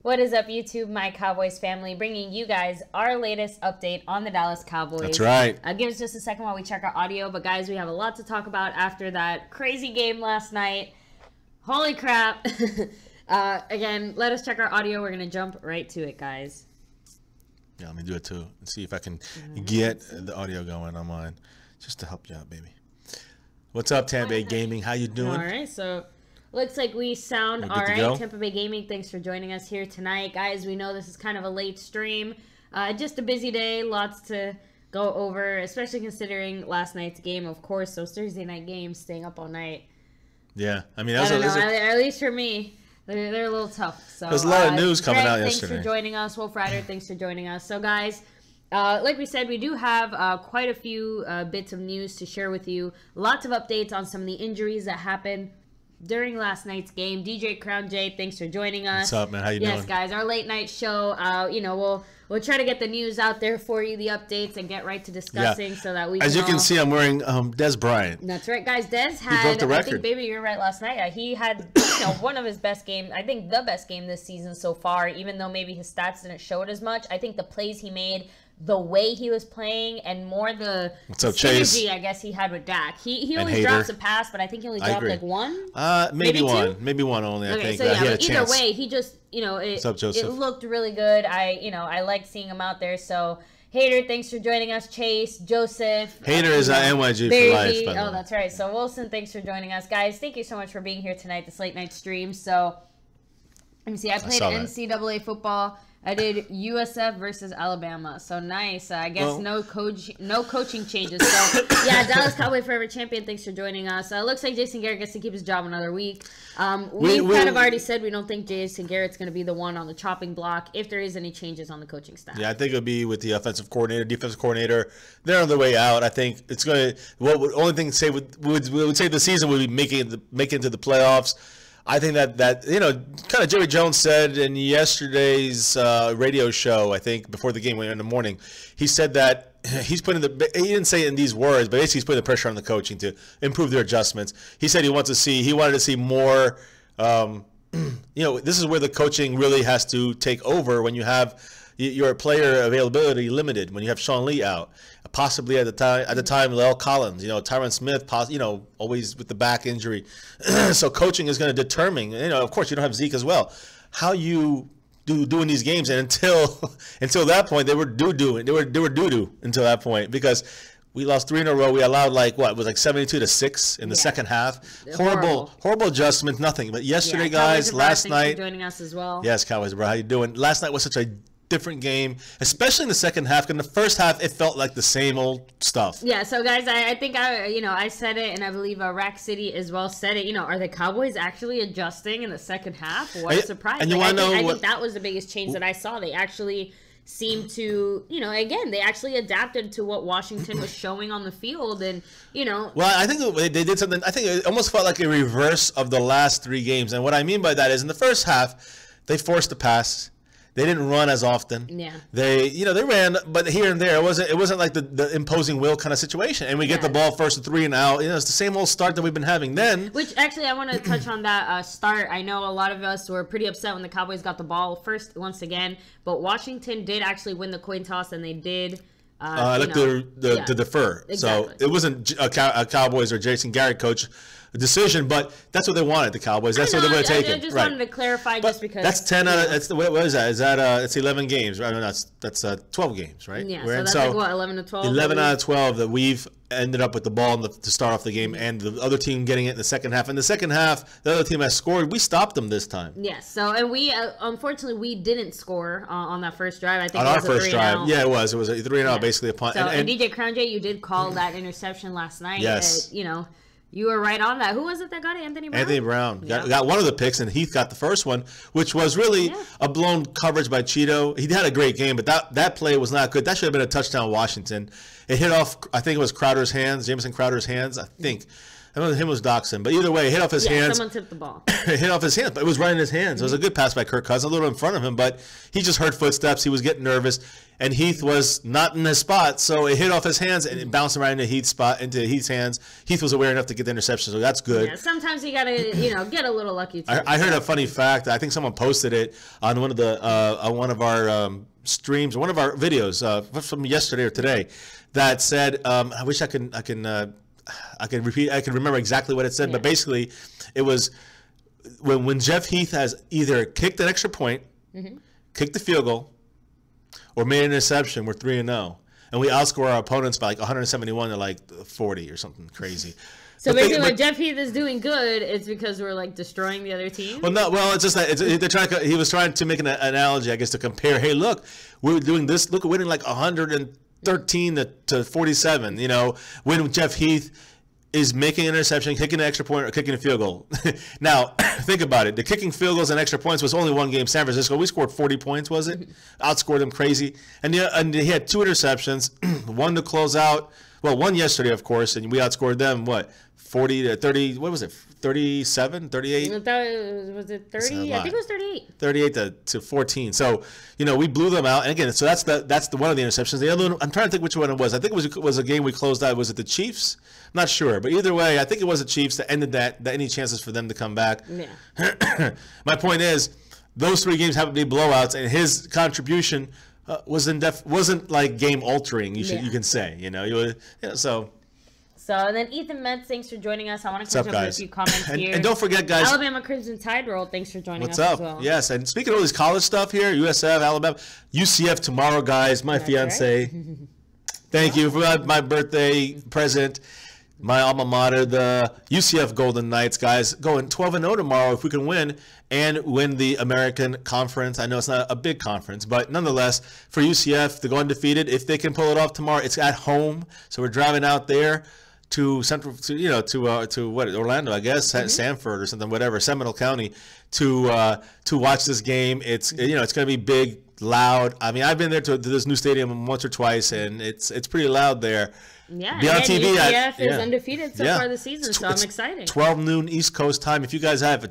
What is up, YouTube, my Cowboys family, bringing you guys our latest update on the Dallas Cowboys. That's right. Give us just a second while we check our audio. But, guys, we have a lot to talk about after that crazy game last night. Holy crap. Again, let us check our audio. We're going to jump right to it, guys. Yeah, let me do it, too, and see if I can get the audio going on mine, just to help you out, baby. What's up, Tampa Bay Gaming? How you doing? All right, so... looks like we sound all right. Tampa Bay Gaming, thanks for joining us here tonight. Guys, we know this is kind of a late stream. Just a busy day, lots to go over, especially considering last night's game. Of course, those Thursday night games, staying up all night. Yeah, I mean, at least for me, they're a little tough. So there's a lot of news coming out yesterday. Thanks for joining us. Wolf Rider, thanks for joining us. So, guys, like we said, we do have quite a few bits of news to share with you. Lots of updates on some of the injuries that happened during last night's game. DJ Crown J, thanks for joining us. What's up, man? How you doing? Yes, guys, our late night show. You know, we'll try to get the news out there for you, the updates, and get right to discussing so that we. As you can see, I'm wearing Dez Bryant. That's right, guys. Dez had. He broke the record. I think, baby, you're right. Last night, he had one of his best games. I think the best game this season so far. Even though maybe his stats didn't show it as much, I think the plays he made, the way he was playing, and more the synergy, I guess, he had with Dak. He always drops a pass, but I think he only dropped like one. Maybe one. Maybe one only. Okay, I think. So yeah, he had a either chance. way, he just it looked really good. I liked seeing him out there. So Hater, thanks for joining us. Chase, Joseph. Hater is NYG for life. Oh, that's right. So Wilson, thanks for joining us, guys. Thank you so much for being here tonight. This late night stream. So let me see. I played NCAA football. I did USF versus Alabama, so nice. I guess no coaching changes. So yeah, Dallas Cowboy Forever Champion. Thanks for joining us. Looks like Jason Garrett gets to keep his job another week. We've kind of already said we don't think Jason Garrett's going to be the one on the chopping block if there is any changes on the coaching staff. Yeah, I think it'll be with the offensive coordinator, defensive coordinator. They're on their way out. I think it's going to. Only thing to say would say the season would be making it to the playoffs. I think that kind of Jerry Jones said in yesterday's radio show, I think before the game in the morning, he said that he's putting he didn't say it in these words, but basically he's putting the pressure on the coaching to improve their adjustments. He said he wanted to see more. This is where the coaching really has to take over when you have your player availability limited, when you have Sean Lee out, possibly at the time Lel Collins, Tyron Smith, always with the back injury. So coaching is going to determine, of course you don't have Zeke as well, how you doing these games. And until that point, they were doo-doo until that point, because we lost 3 in a row. We allowed it was 72-6 in the second half. Horrible adjustment, nothing. But yesterday, guys, last night. For joining us as well. Yes, Cowboys, bro, how you doing? Last night was such a different game, especially in the second half. In the first half, it felt like the same old stuff. Yeah, so guys, I think I said it, and I believe Rack City as well said it. Are the Cowboys actually adjusting in the second half? What a surprise! And I think that was the biggest change that I saw. They actually seemed to, again, they actually adapted to what Washington was showing on the field, and Well, I think they did something. I think it almost felt like a reverse of the last 3 games, and what I mean by that is in the first half, they forced the pass. They didn't run as often. Yeah. They ran, but here and there. It wasn't like the imposing will kind of situation. And we get the ball first and 3 and out. It's the same old start that we've been having. Then, which actually I want to touch on that start. I know a lot of us were pretty upset when the Cowboys got the ball first once again, but Washington did actually win the coin toss, and they did. To defer. Exactly. So it wasn't a Cowboys or Jason Garrett coach decision, but that's what they wanted, the Cowboys. That's what they would have taken. I just wanted to clarify, just because. That's 10 out of, what is that? Is that, it's 11 games, right? No, that's 12 games, right? Yeah, so that's like what, 11 to 12? 11 out of 12 that we've ended up with the ball to start off the game, and the other team getting it in the second half. In the second half, the other team has scored. We stopped them this time. Yes, so, and we, unfortunately, we didn't score on that first drive. I think on it our was first drive. Yeah, it was. It was a 3-and-out, basically a punt. So, and DJ Crown J, you did call that interception last night. Yes. You were right on that. Who was it that got it? Anthony Brown? Anthony Brown. Got one of the picks, and Heath got the first one, which was really a blown coverage by Cheeto. He had a great game, but that play was not good. That should have been a touchdown, Washington. It hit off, I think it was Crowder's hands, Jameson Crowder's hands, I think. I don't know if him was Doxson, but either way, it hit off his hands. Someone tipped the ball. It hit off his hands, but it was right in his hands. It was a good pass by Kirk Cousins, a little in front of him, but he just heard footsteps. He was getting nervous. and Heath was not in his spot, so it hit off his hands and it bounced right into Heath's hands. Heath was aware enough to get the interception, so that's good. Yeah, sometimes you gotta, get a little lucky too. I heard a funny fact. I think someone posted it on one of our streams, one of our videos from yesterday or today, that said, I wish I can repeat. I can remember exactly what it said, but basically, it was when Jeff Heath has either kicked an extra point, kicked the field goal, or made an interception, we're 3-0, and we outscore our opponents by like 171 to like 40 or something crazy. So basically, when Jeff Heath is doing good, it's because we're like destroying the other team. Well, no. Well, it's just that he was trying to make an analogy, I guess, to compare. Hey, look, we're doing this. Look, we're winning like 113 to 47. When Jeff Heath is making an interception, kicking an extra point, or kicking a field goal. Now, think about it. The kicking field goals and extra points was only one game. San Francisco, we scored 40 points, was it? Outscored them crazy. And he had 2 interceptions, one to close out. Well, one yesterday, of course, and we outscored them, 40 to 30, what was it, 37, 38? Was it 30? I think it was 38. 38 to 14. So, we blew them out. And again, so that's the one of the interceptions. The other one, I'm trying to think which one it was. I think it was a game we closed out. Was it the Chiefs? I'm not sure. But either way, I think it was the Chiefs that ended that any chances for them to come back. Yeah. My point is, those 3 games happen to be blowouts, and his contribution wasn't like game altering. You can say. So, and then Ethan Metz, thanks for joining us. I want to catch up with a few comments here. And don't forget, guys. Alabama Crimson Tide Roll, thanks for joining us as well. Yes, and speaking of all this college stuff here, USF, Alabama, UCF tomorrow, guys. My fiance. Right. Thank you for my birthday present. My alma mater, the UCF Golden Knights, guys, going 12-0 tomorrow if we can win and win the American Conference. I know it's not a big conference, but nonetheless, for UCF to go undefeated, if they can pull it off tomorrow, it's at home. So we're driving out there to Orlando, I guess, Sanford or something, whatever, Seminole County, to watch this game. It's it's going to be big, loud. I mean, I've been there to this new stadium once or twice, and it's pretty loud there. Yeah, be on TV. UCF is undefeated so far this season, so I'm excited. 12 noon East Coast time. If you guys have a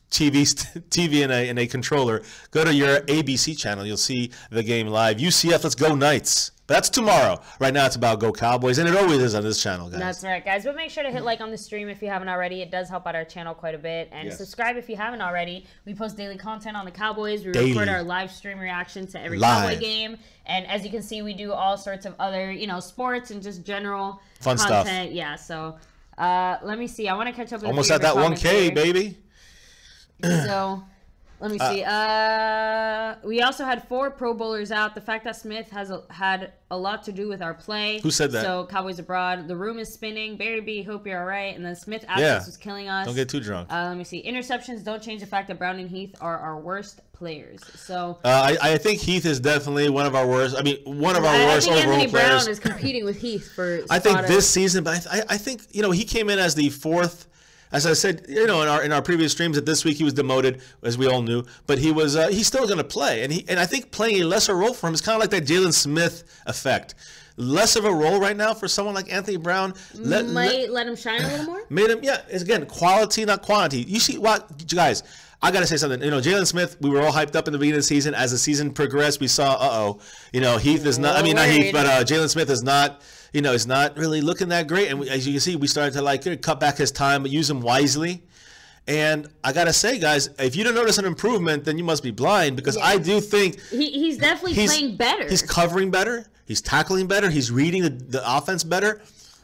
TV and a controller, go to your ABC channel. You'll see the game live. UCF, let's go Knights. But that's tomorrow. Right now, it's about Go Cowboys, and it always is on this channel, guys. That's right, guys. But make sure to hit like on the stream if you haven't already. It does help out our channel quite a bit. And subscribe if you haven't already. We post daily content on the Cowboys. We record our live stream reaction to every Cowboy game. And as you can see, we do all sorts of other, sports and just general fun content. Stuff. Yeah, so let me see. I want to catch up with almost at that 1K, here. Baby. So... Let me see. We also had 4 Pro Bowlers out. The fact that Smith has had a lot to do with our play. Who said that? So Cowboys abroad. The room is spinning. Barry B, hope you're all right. And then Smith absence was killing us. Don't get too drunk. Let me see. Interceptions don't change the fact that Brown and Heath are our worst players. So I think Heath is definitely one of our worst. I mean, one of our worst overall Anthony players. Brown is competing with Heath for. I think this season, but I think he came in as the 4th. As I said, in our previous streams, that this week he was demoted, as we all knew, but he's still going to play, and I think playing a lesser role for him is kind of like that Jalen Smith effect. Less of a role right now for someone like Anthony Brown. Let him shine a little more. Made him, It's again quality, not quantity. You see what, guys? I gotta say something. Jalen Smith, we were all hyped up in the beginning of the season. As the season progressed, we saw, Heath is not. I mean, not Heath, but Jalen Smith is not. Is not really looking that great. And as you can see, we started to cut back his time, but use him wisely. And I gotta say, guys, if you don't notice an improvement, then you must be blind, because I do think he's definitely playing better. He's covering better. He's tackling better. He's reading the offense better.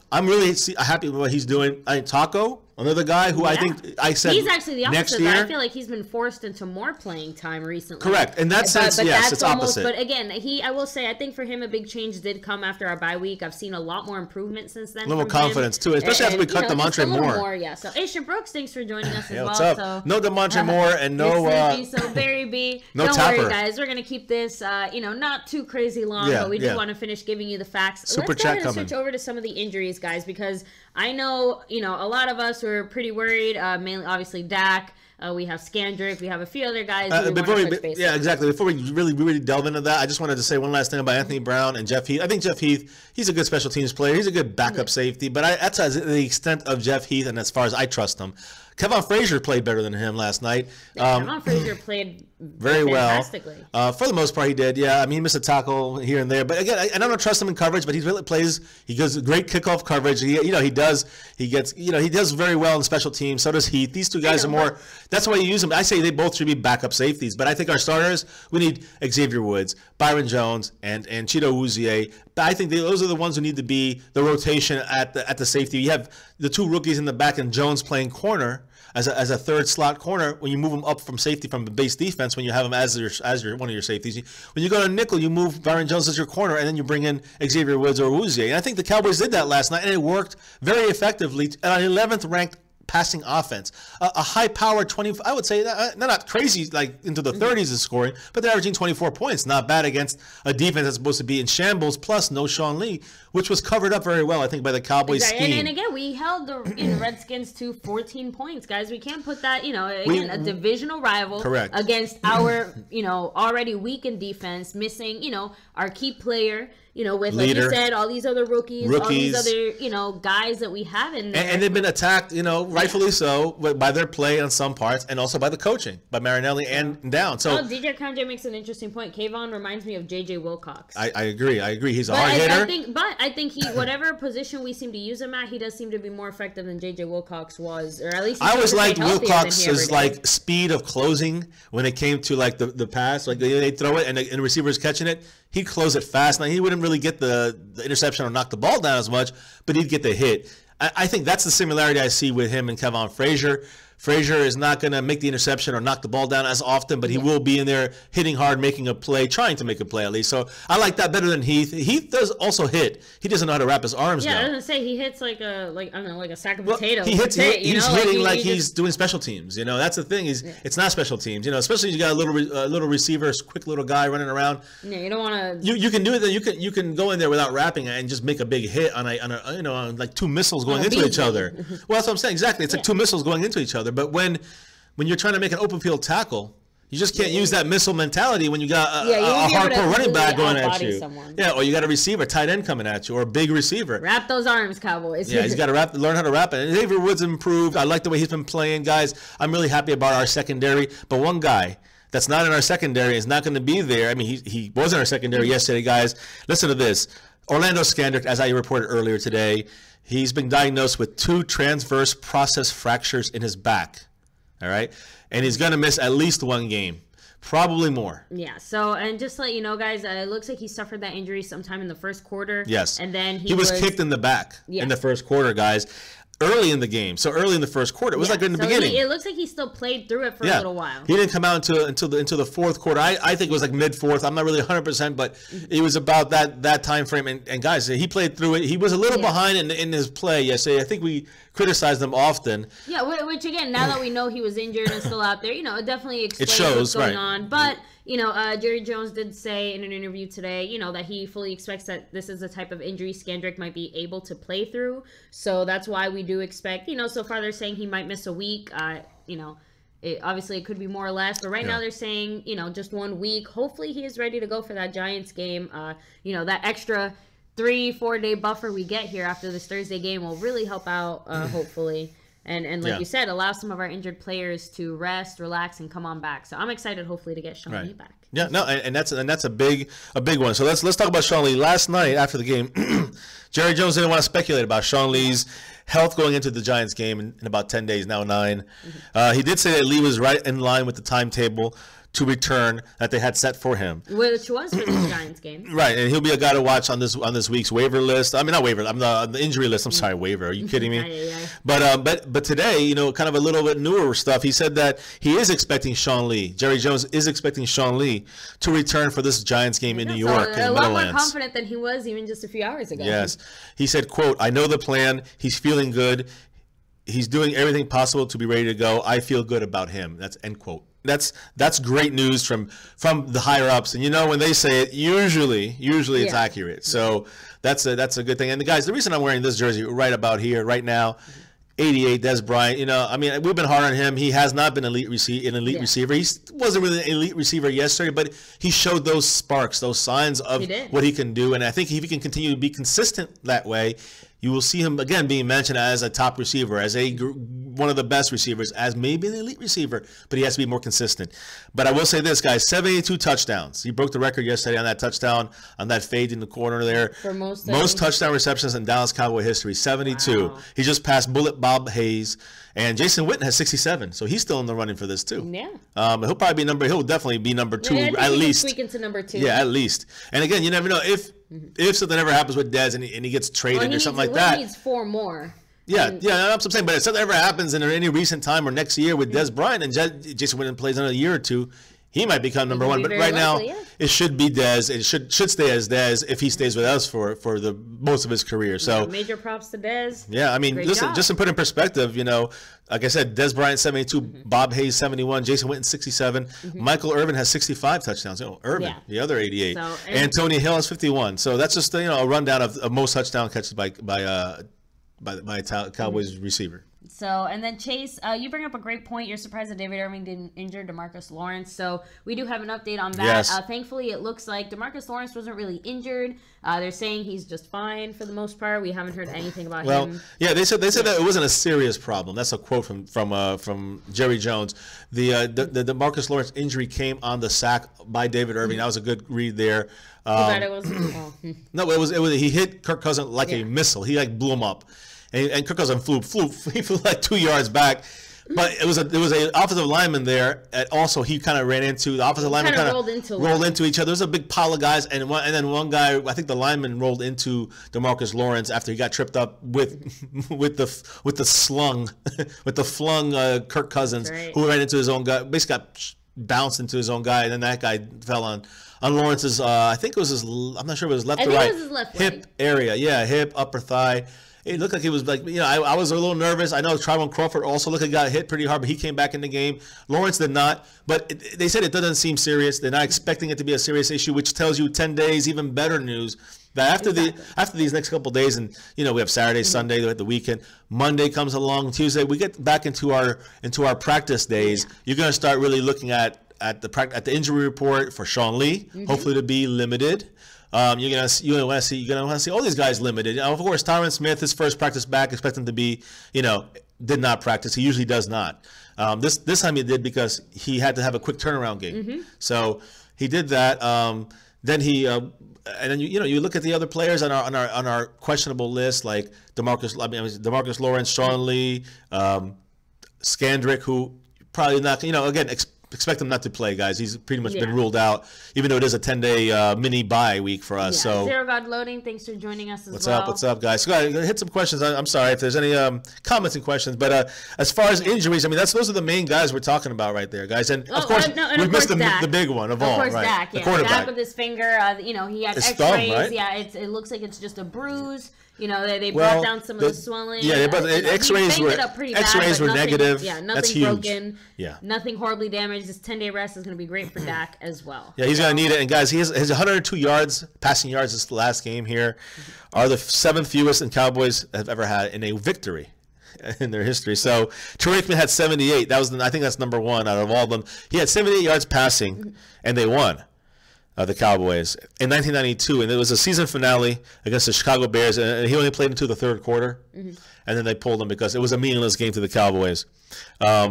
I'm really happy with what he's doing. Taco, another guy who I think I said he's actually the opposite. Next year, I feel like he's been forced into more playing time recently. Correct. In that sense, yes, it's opposite. But again, I will say, I think for him a big change did come after our bye week. I've seen a lot more improvement since then. A little confidence too, especially after we cut Demontre Moore. So Aisha Brooks, thanks for joining us as well. What's up? So, no Demontre Moore and no so Barry B. No Don't Tapper. worry, guys. We're gonna keep this not too crazy long, but we do want to finish giving you the facts. Super Let's chat go ahead and coming. switch over to some of the injuries, guys, because I know, a lot of us were pretty worried, mainly, obviously, Dak. We have Scandrick. We have a few other guys. Exactly. Before we really delve into that, I just wanted to say one last thing about Anthony Brown and Jeff Heath. I think Jeff Heath, he's a good special teams player. He's a good backup safety, but that's the extent of Jeff Heath, and as far as I trust him. Kevon Frazier played better than him last night. Kevon Frazier played very fantastically. Well. For the most part, he did. Yeah, I mean, he missed a tackle here and there, but again, I don't trust him in coverage. But he really plays. He does great kickoff coverage. He does very well in special teams. So does Heath. These two guys are more. That's why you use them. I say they both should be backup safeties. But I think our starters, we need Xavier Woods, Byron Jones, and Chido Uzie. I think those are the ones who need to be the rotation at the safety. You have the two rookies in the back and Jones playing corner as a third slot corner. When you move them up from safety from the base defense, when you have them as your one of your safeties, when you go to nickel, you move Byron Jones as your corner, and then you bring in Xavier Woods or Uzie. And I think the Cowboys did that last night, and it worked very effectively. An 11th ranked passing offense, a high-powered 20. I would say they're not crazy like into the 30s in scoring, but they're averaging 24 points. Not bad against a defense that's supposed to be in shambles. Plus, no Sean Lee, which was covered up very well, I think, by the Cowboys scheme. And again, we held the Redskins to 14 points, guys. We can't put that, a divisional rival against our, already weakened defense, missing, our key player. With, like you said, all these other rookies, all these other, guys that we have in there. And they've been attacked, rightfully so, by their play on some parts and also by the coaching, by Marinelli and down. So DJ Conjay makes an interesting point. Kayvon reminds me of J.J. Wilcox. I agree. He's a hard hitter. I think he, whatever position we seem to use him at, he does seem to be more effective than J.J. Wilcox was, or at least I always liked Wilcox's like speed of closing when it came to like the pass. Like they throw it and the receiver's catching it. He'd close it fast. Now, he wouldn't really get the interception or knock the ball down as much, but he'd get the hit. I think that's the similarity I see with him and Kevon Frazier. Frazier is not going to make the interception or knock the ball down as often, but he will be in there hitting hard, making a play, trying to make a play at least. So I like that better than Heath. Heath does also hit. He doesn't know how to wrap his arms down. Yeah, I was going to say he hits like a sack of potatoes. He's hitting like he's doing special teams. That's the thing. It's not special teams. Especially if you got a little receiver, a quick little guy running around. Yeah, you don't want to. You can do it. Then you can go in there without wrapping and just make a big hit on like two missiles going into each other. Well, that's what I'm saying. Exactly. It's like two missiles going into each other. But when you're trying to make an open field tackle, you just can't use that missile mentality when you got a hardcore running back going at you. Someone. Yeah, or you got a receiver, tight end coming at you, or a big receiver. Wrap those arms, Cowboys. Yeah, he's got to learn how to wrap it. And Xavier Woods improved. I like the way he's been playing, guys. I'm really happy about our secondary. But one guy that's not in our secondary is not going to be there. I mean, he was in our secondary yesterday, guys. Listen to this. Orlando Scandrick, as I reported earlier today, he's been diagnosed with 2 transverse process fractures in his back. All right. And he's going to miss at least 1 game, probably more. Yeah. So, and just to let you know, guys, it looks like he suffered that injury sometime in the first quarter. Yes. And then he was kicked in the back in the first quarter, guys. Early in the game, so early in the first quarter. It was like in the beginning. It looks like he still played through it for a little while. He didn't come out until the fourth quarter. I think it was like mid-fourth. I'm not really 100%, but it was about that time frame. And guys, he played through it. He was a little behind in his play yesterday. I think we criticized him often. Yeah, which again, now that we know he was injured and still out there, it definitely explains what's going on. But Jerry Jones did say in an interview today, that he fully expects that this is the type of injury Scandrick might be able to play through. So that's why we do expect, so far they're saying he might miss a week. Obviously it could be more or less, but right now they're saying, just 1 week. Hopefully he is ready to go for that Giants game. That extra 3-4 day buffer we get here after this Thursday game will really help out, hopefully. And like you said, allow some of our injured players to rest, relax, and come on back. So I'm excited, hopefully, to get Sean Lee back. Yeah, no, and that's a big one. So let's talk about Sean Lee. Last night after the game, Jerry Jones didn't want to speculate about Sean Lee's health going into the Giants game in about 10 days, now 9. He did say that Lee was right in line with the timetable to return that they had set for him, which was for the Giants game. Right, and he'll be a guy to watch on this week's waiver list. I mean, not waiver. I'm on the injury list. I'm sorry, waiver. Are you kidding me? Yeah. But today, kind of a little bit newer stuff. He said that he is expecting Sean Lee. Jerry Jones is expecting Sean Lee to return for this Giants game in New York. In a lot more confident than he was even just a few hours ago. Yes, he said, "quote I know the plan. He's feeling good. He's doing everything possible to be ready to go. I feel good about him." That's end quote. That's great news from the higher ups, and when they say it, usually it's accurate. So that's a good thing. And the guys, the reason I'm wearing this jersey right about here, right now, 88 Des Bryant. I mean, we've been hard on him. He has not been an elite receiver. He wasn't really an elite receiver yesterday, but he showed those sparks, those signs of what he can do. And I think if he can continue to be consistent that way, you will see him again being mentioned as a top receiver, as one of the best receivers, as maybe an elite receiver, but he has to be more consistent. But I will say this, guys, 72 touchdowns. He broke the record yesterday on that touchdown, on that fade in the corner there. For most touchdown receptions in Dallas Cowboy history, 72. Wow. He just passed Bullet Bob Hayes, and Jason Witten has 67, so he's still in the running for this too. Yeah. He'll definitely be number 2 at least. Squeak into number 2. Yeah, at least. And again, you never know if something ever happens with Dez and he gets traded or something like that. He needs 4 more. Yeah, that's what I'm saying. But if something ever happens in any recent time or next year with Dez Bryant and Jason Witten plays another year or 2, he might become number 1. But right now, it should be Dez. It should stay as Dez if he stays with us for the most of his career. So major props to Dez. Yeah, I mean, listen, just to put in perspective, like I said, Dez Bryant 72, Bob Hayes 71, Jason Witten 67, Michael Irvin has 65 touchdowns. Irvin, the other 88, and Tony Hill has 51. So that's just a rundown of most touchdown catches by Cowboys receiver. So, and then Chase, you bring up a great point. You're surprised that David Irving didn't injure Demarcus Lawrence. So we do have an update on that. Yes. Thankfully, it looks like Demarcus Lawrence wasn't really injured. They're saying he's just fine for the most part. We haven't heard anything about him. Yeah, they said that it wasn't a serious problem. That's a quote from Jerry Jones. The Demarcus Lawrence injury came on the sack by David Irving. That was a good read there. No, it was he hit Kirk Cousins like a missile. He blew him up. And Kirk Cousins he flew like 2 yards back, but it was a offensive lineman there. And also, he kind of ran into the offensive lineman. Kind of rolled into each other. There was a big pile of guys, and then one guy, I think the lineman rolled into Demarcus Lawrence after he got tripped up with the flung Kirk Cousins, who ran into his own guy. Basically, got bounced into his own guy, and then that guy fell on Lawrence's. I think it was his. I'm not sure if it was left or right. It was his left hip area. Yeah, hip, upper thigh. It looked like he was I was a little nervous. I know Tyrone Crawford also looked like he got hit pretty hard, but he came back in the game. Lawrence did not, but they said it doesn't seem serious. They're not expecting it to be a serious issue, which tells you 10 days, even better news. That after these next couple of days, and we have Saturday, Sunday, we have the weekend. Monday comes along, Tuesday, we get back into our practice days. Yeah. You're going to start really looking at the injury report for Sean Lee, hopefully to be limited. You're gonna want to see all these guys limited. Of course, Tyron Smith, his first practice back, expect him to be, did not practice. He usually does not. This time he did because he had to have a quick turnaround game. So he did that. Then he and then you look at the other players on our questionable list, like Demarcus Lawrence, Sean Lee, Scandrick, who probably not. Again. Expect him not to play, guys. He's pretty much been ruled out, even though it is a 10-day mini bye week for us. So Zero God Loading, thanks for joining us as well. What's up, guys? So, hit some questions. I'm sorry if there's any comments and questions, but as far as injuries, those are the main guys we're talking about right there, guys. And of course, we missed the big one of all, right? Of course, Dak. The quarterback. Dak with his finger. He had X-rays. Thumb, right? Yeah, it looks like it's just a bruise. They brought down some of the swelling. Yeah, but X-rays were negative. Yeah, nothing That's broken. Huge. Yeah, nothing horribly damaged. This 10-day rest is going to be great for Dak as well. Yeah, he's going to need it. And guys, his 102 yards, passing yards this last game here, are the 7th fewest and Cowboys have ever had in a victory in their history. So Troy Aikman had 78. I think that's number 1 out of all of them. He had 78 yards passing, and they won. The Cowboys in 1992, and it was a season finale against the Chicago Bears, and he only played into the third quarter, and then they pulled him because it was a meaningless game to the Cowboys. I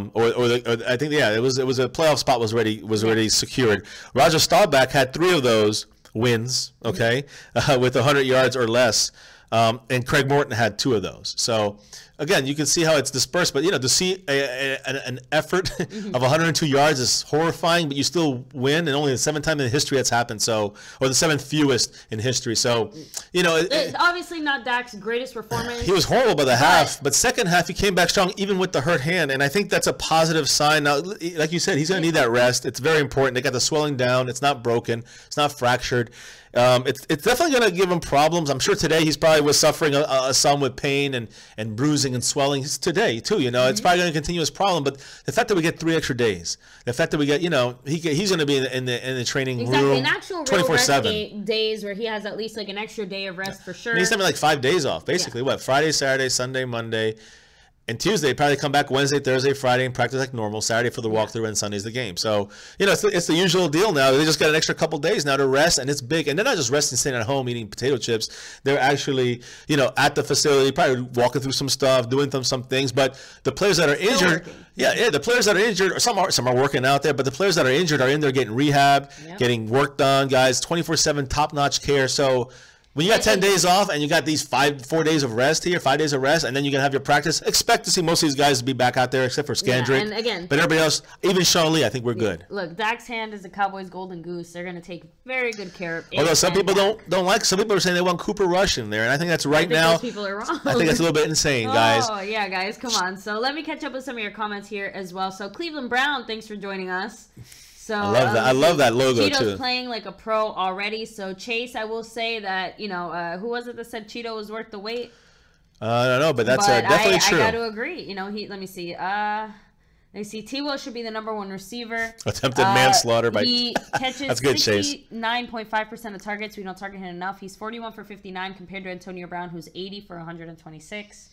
think it was a playoff spot was already secured. Roger Staubach had 3 of those wins, with 100 yards or less, and Craig Morton had 2 of those. So again, you can see how it's dispersed, but to see an effort of 102 yards is horrifying, but you still win, and only the 7th time in history that's happened. So, or the 7th fewest in history. So, it's obviously not Dak's greatest performance. He was horrible by the half, but second half he came back strong, even with the hurt hand, and I think that's a positive sign. Now, like you said, he's going to need that rest. It's very important. They got the swelling down. It's not broken. It's not fractured. It's definitely going to give him problems. I'm sure today he's probably was suffering some with pain and bruising and swelling today too. It's probably going to continue his problem. But the fact that we get 3 extra days, the fact that we get, he's going to be in the training room an actual 24/7 days where he has at least like an extra day of rest for sure. He's having like 5 days off, basically. What, Friday, Saturday, Sunday, Monday. And Tuesday, probably come back Wednesday, Thursday, Friday, and practice like normal. Saturday for the walkthrough, and Sunday's the game. So, it's the usual deal now. They just got an extra couple days now to rest, and it's big. And they're not just resting, sitting at home eating potato chips. They're actually, at the facility, probably walking through some stuff, doing some things. But the players that are injured, the players that are injured, or some are working out there, but the players that are injured are in there getting rehab, getting work done, guys, 24/7 top-notch care. So, when you got 10 days off and you got these 4 days of rest here, 5 days of rest, and then you're going to have your practice, expect to see most of these guys be back out there except for Scandrick. Yeah, and again, but everybody else, even Sean Lee, I think we're good. Look, Dak's hand is the Cowboys' golden goose. They're going to take very good care of it. Although some people don't like, some people are saying they want Cooper Rush in there, and I think that's now. Those people are wrong. I think that's a little bit insane, guys. Oh, yeah, guys, come on. So let me catch up with some of your comments here as well. So Cleveland Brown, thanks for joining us. So, I love that. I love that logo Cheeto's too. Playing like a pro already. So Chase, I will say that who was it that said Cheeto was worth the wait? I don't know, but that's definitely true. I got to agree. Let me see. T-Will should be the #1 receiver. Attempted manslaughter by. He catches that's good, Chase. 69.5% of targets. We don't target him enough. He's 41 for 59 compared to Antonio Brown, who's 80 for 126.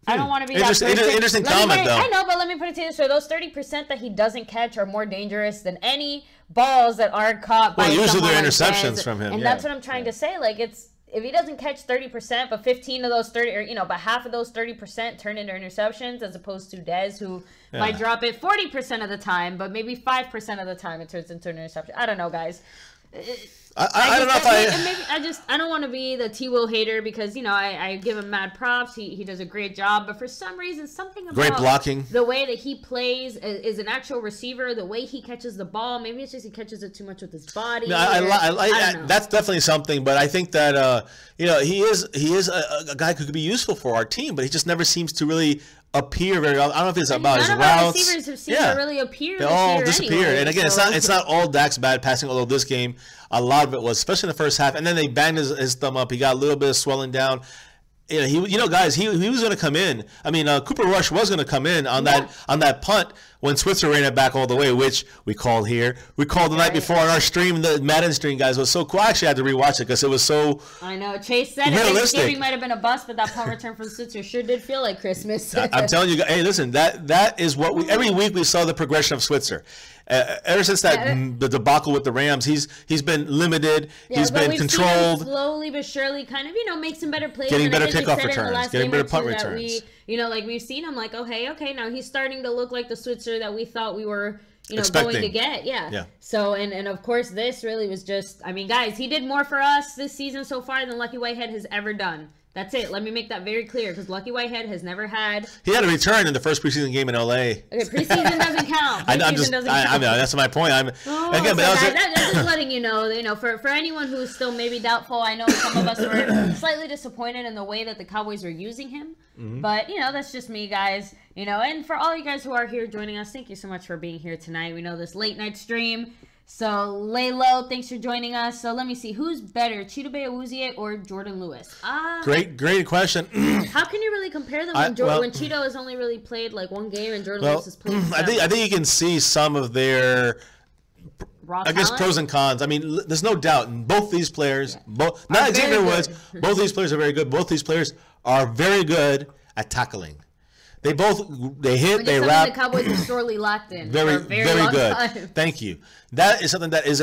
I don't want to be that person. Interesting comment, though. I know, but let me put it to you this way. Those 30% that he doesn't catch are more dangerous than any balls that are caught by someone. Well, usually they're interceptions from him. And that's what I'm trying to say. Like, if he doesn't catch 30%, but 15 of those 30, or, but half of those 30% turn into interceptions, as opposed to Dez, who might drop it 40% of the time, but maybe 5% of the time it turns into an interception. I don't know, guys. I don't know if I don't want to be the T-Will hater because I give him mad props. He does a great job, but for some reason something about great blocking, the way that he plays is an actual receiver, the way he catches the ball. Maybe it's just he catches it too much with his body. No, that's definitely something, but I think that he is a guy who could be useful for our team, but he just never seems to really appear very well. I don't know if it's about his routes. None of our receivers have seemed to really appear. They all disappeared. Anyway, and again, it's not all Dak's bad passing, although this game, a lot of it was, especially in the first half. And then they banged his thumb up. He got a little bit of swelling down. Guys, he was going to come in. I mean, Cooper Rush was going to come in on that punt when Switzer ran it back all the way, which we called here. We called the night before on our stream, the Madden stream, guys. It was so cool. I actually had to rewatch it because it was so I know. Chase said Thanksgiving might have been a bust, but that punt return from Switzer sure did feel like Christmas. I'm telling you, hey, listen, that is what every week we saw the progression of Switzer. Ever since the debacle with the Rams, he's been limited. He's been controlled. Slowly but surely, kind of make some better plays. Getting better kickoff returns. Getting better punt returns. We've seen him okay, now he's starting to look like the Switzer that we thought we were, expecting. going to get. Yeah. So, and of course, this really was just, guys, he did more for us this season so far than Lucky Whitehead has ever done. That's it. Let me make that very clear because Lucky Whitehead has never had. He had a return in the first preseason game in LA. Okay, preseason doesn't count. I know that's my point. That's just letting you know. For anyone who's still maybe doubtful, I know some of us were slightly disappointed in the way that the Cowboys were using him. Mm-hmm. But that's just me, guys. And for all you guys who are here joining us, thank you so much for being here tonight. We know this late night stream. So, lay low, thanks for joining us. So, let me see. Who's better, Chidobe Awuzie or Jordan Lewis? Great question. How can you really compare them when Cheeto has only really played like one game and Jordan Lewis has played I think you can see some of their pros and cons. There's no doubt in both these players, not Xavier Woods, both these players are very good. Both these players are very good at tackling. They hit, they wrap. The Cowboys are sorely locked in. Very good. Time. Thank you. That is something that is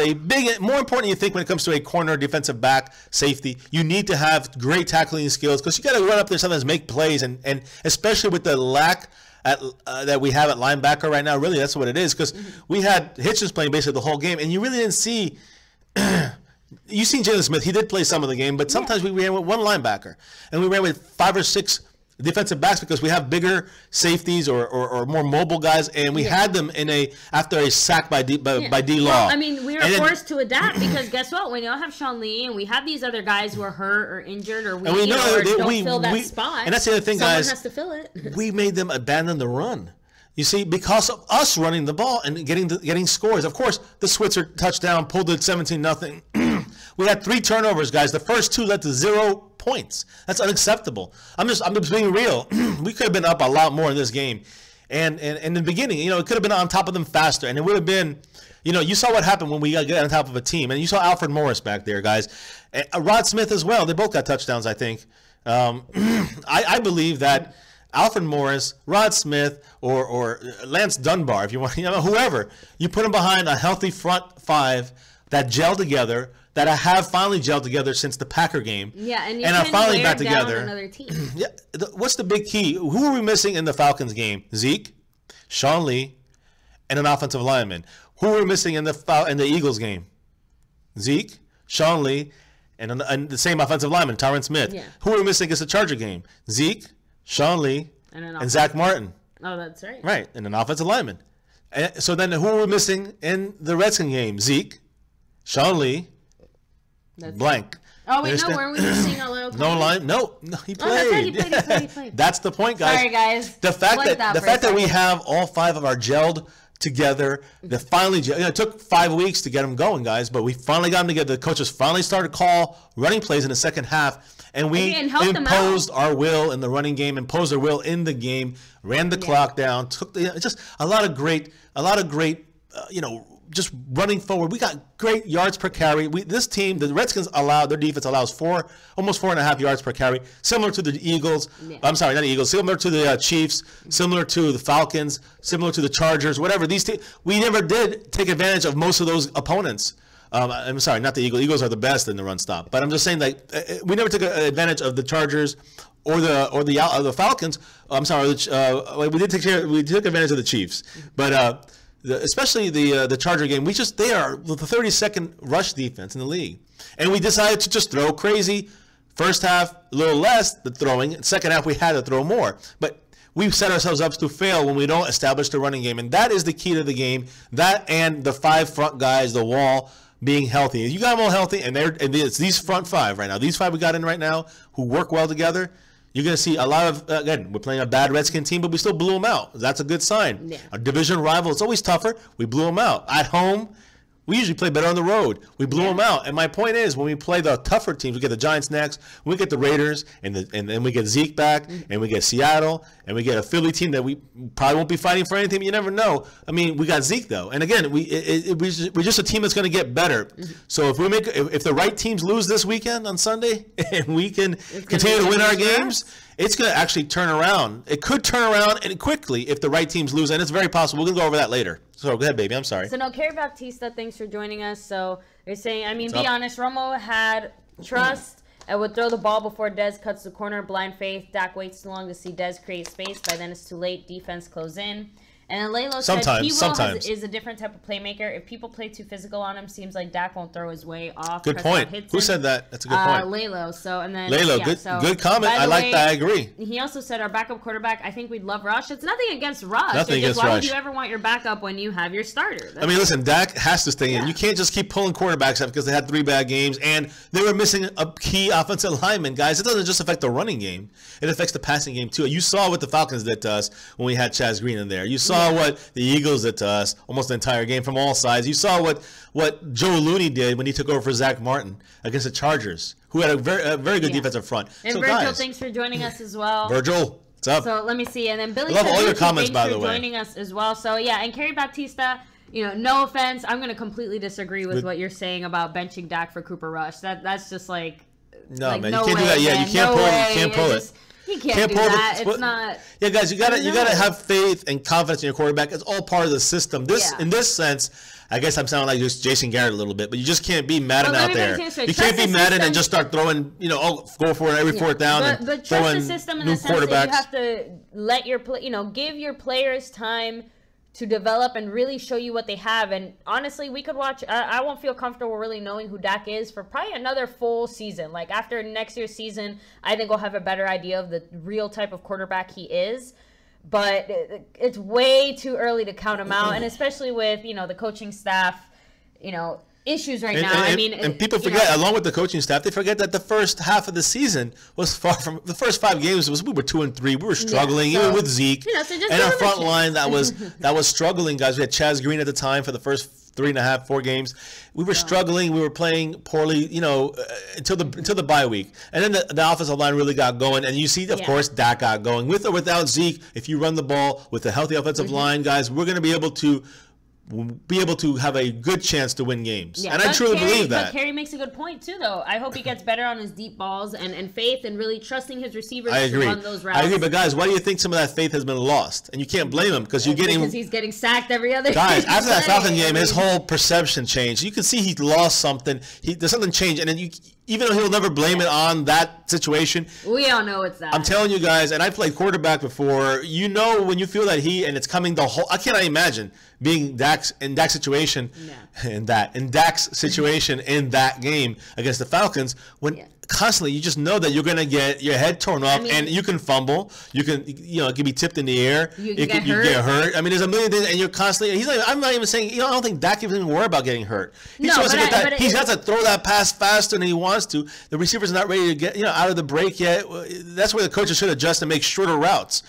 more important you think when it comes to a corner, defensive back, safety. You need to have great tackling skills because you got to run up there sometimes, make plays, and especially with the lack that we have at linebacker right now. Really, that's what it is because we had Hitchens playing basically the whole game, and you really didn't see. You seen Jalen Smith? He did play some of the game, but sometimes we ran with one linebacker, and we ran with 5 or 6 defensive backs because we have bigger safeties or more mobile guys, and we had them after a sack by D Law. We were forced to adapt because guess what? When you don't have Sean Lee and we have these other guys who are hurt or injured or don't fill that spot, and that's the other thing, guys. Someone has to fill it. We made them abandon the run. You see, because of us running the ball and getting scores. Of course, the Switzer touchdown pulled it 17-0. We had 3 turnovers, guys. The first 2 led to 0 points. That's unacceptable. I'm just being real. We could have been up a lot more in this game. And in the beginning, it could have been on top of them faster. And it would have been, you saw what happened when we got on top of a team. And you saw Alfred Morris back there, guys. And Rod Smith as well. They both got touchdowns, I think. I believe that Alfred Morris, Rod Smith, or Lance Dunbar, if you want, whoever, you put them behind a healthy front five that gel together, that have finally gelled together since the Packer game. Yeah, and are finally back together. Another team. Yeah, what's the big key? Who are we missing in the Falcons game? Zeke, Sean Lee, and an offensive lineman. Who are we missing in the Eagles game? Zeke, Sean Lee, and the same offensive lineman, Tyron Smith. Yeah. Who are we missing against the Charger game? Zeke, Sean Lee, and Zach Martin. Oh, that's right. Right, and an offensive lineman. And so then who are we missing in the Redskins game? Zeke, Sean Lee, blank. Oh, wait, no, weren't we missing a little No line? No, he played. Oh, that's right, he played. That's the point, guys. Sorry, guys. The fact that we have all five of our gelled together, it took 5 weeks to get them going, guys, but we finally got them together. The coaches finally started to call running plays in the second half, and we imposed our will in the running game, imposed our will in the game, ran the clock down, took just a lot of great, just running forward. We got great yards per carry. This team, the Redskins their defense allows almost 4.5 yards per carry, similar to the Eagles. Yeah. I'm sorry, not the Eagles. Similar to the Chiefs, similar to the Falcons, similar to the Chargers, whatever. These teams, we never did take advantage of most of those opponents. I'm sorry, not the Eagles. Eagles are the best in the run stop. But I'm just saying, we never took advantage of the Chargers or the Falcons. I'm sorry, we took advantage of the Chiefs, but. Especially the Charger game, they are the 32nd rush defense in the league, and we decided to just throw crazy. First half, a little less the throwing. Second half, we had to throw more, but we set ourselves up to fail when we don't establish the running game, and that is the key to the game. That and the five front guys, the wall being healthy. You got them all healthy, and it's these front five right now. These five we got in right now who work well together. You're going to see a lot of, again, we're playing a bad Redskin team, but we still blew them out. That's a good sign. Yeah. Our division rival, it's always tougher. We blew them out. At home, we usually play better on the road. We blew them out. And my point is, when we play the tougher teams, we get the Giants next, we get the Raiders, and then we get Zeke back, and we get Seattle, and we get a Philly team that we probably won't be fighting for anything. You never know. I mean, we got Zeke, though. And again, we're just a team that's going to get better. So if the right teams lose this weekend on Sunday, and we can continue to win our games, it's going to actually turn around. It could turn around and quickly if the right teams lose, and it's very possible. We're going to go over that later. So go ahead, baby. I'm sorry. So, no, Kerry Baptista, thanks for joining us. So, you're saying, be honest, Romo had trust and would throw the ball before Dez cuts the corner. Blind faith. Dak waits too long to see Dez create space. By then, it's too late. Defense close in. And then Laylo said is a different type of playmaker. If people play too physical on him, seems like Dak won't throw his way off. Good point. Who said that? That's a good point. Laylo. So and then good comment. I like that. I agree. He also said our backup quarterback. I think we'd love Rush. It's nothing against Rush. Why would you ever want your backup when you have your starter? Listen, Dak has to stay in. You can't just keep pulling quarterbacks up because they had 3 bad games and they were missing a key offensive lineman. Guys, it doesn't just affect the running game; it affects the passing game too. You saw what the Falcons did to us when we had Chaz Green in there. You saw what the Eagles did to us almost the entire game from all sides. You saw what Joe Looney did when he took over for Zach Martin against the Chargers, who had a very good defensive front. And Virgil, thanks for joining us as well. Virgil, what's up? So let me see. And then Billy, I love all your comments, by the way. Joining us as well. So and Kerry Baptista, no offense, I'm going to completely disagree with what you're saying about benching Dak for Cooper Rush. That's just man, you can't do that. Yeah, you can't pull it. You can't do that. It's not. Yeah, guys, you gotta have faith and confidence in your quarterback. It's all part of the system. In this sense, I guess I'm sounding like just Jason Garrett a little bit, but you just can't be Madden out there. You can't be Madden and just start throwing, go for it every fourth down but trust the system in the sense that you have to let your give your players time to develop and really show you what they have. And honestly, we could watch. I won't feel comfortable really knowing who Dak is for probably another full season. Like after next year's season, I think we'll have a better idea of the real type of quarterback he is. But it's way too early to count him out, and especially with the coaching staff, issues right now. And people forget, along with the coaching staff, they forget that the first half of the season was far from the first 5 games. We were 2-3. We were struggling even with Zeke and our front line that was struggling. Guys, we had Chaz Green at the time for the first 3.5, 4 games. We were struggling. We were playing poorly, until the bye week, and then the offensive line really got going. And you see, of course, Dak got going with or without Zeke. If you run the ball with a healthy offensive line, guys, we're going to be able to be able to have a good chance to win games. Yeah, and I truly believe that. But Kerry makes a good point, too, though. I hope he gets better on his deep balls and faith and really trusting his receivers to run those routes. I agree, but guys, why do you think some of that faith has been lost? And you can't blame him because he's getting sacked every other Guys, after that Falcon game, his whole perception changed. You can see he lost something. There's something changed. And then even though he'll never blame it on that situation. We all know it's that. I'm telling you guys, and I played quarterback before, you know when you feel that and it's coming the whole, I cannot imagine being in Dak's situation, in Dak's situation in that game against the Falcons, when constantly you just know that you're going to get your head torn off, and you can fumble, it can be tipped in the air, you get hurt. I mean, there's a million things, and you're constantly, I'm not even saying, I don't think Dak even worry about getting hurt. He has to throw that pass faster than he wants to. The receiver's not ready to get, out of the break yet. That's where the coaches should adjust and make shorter routes.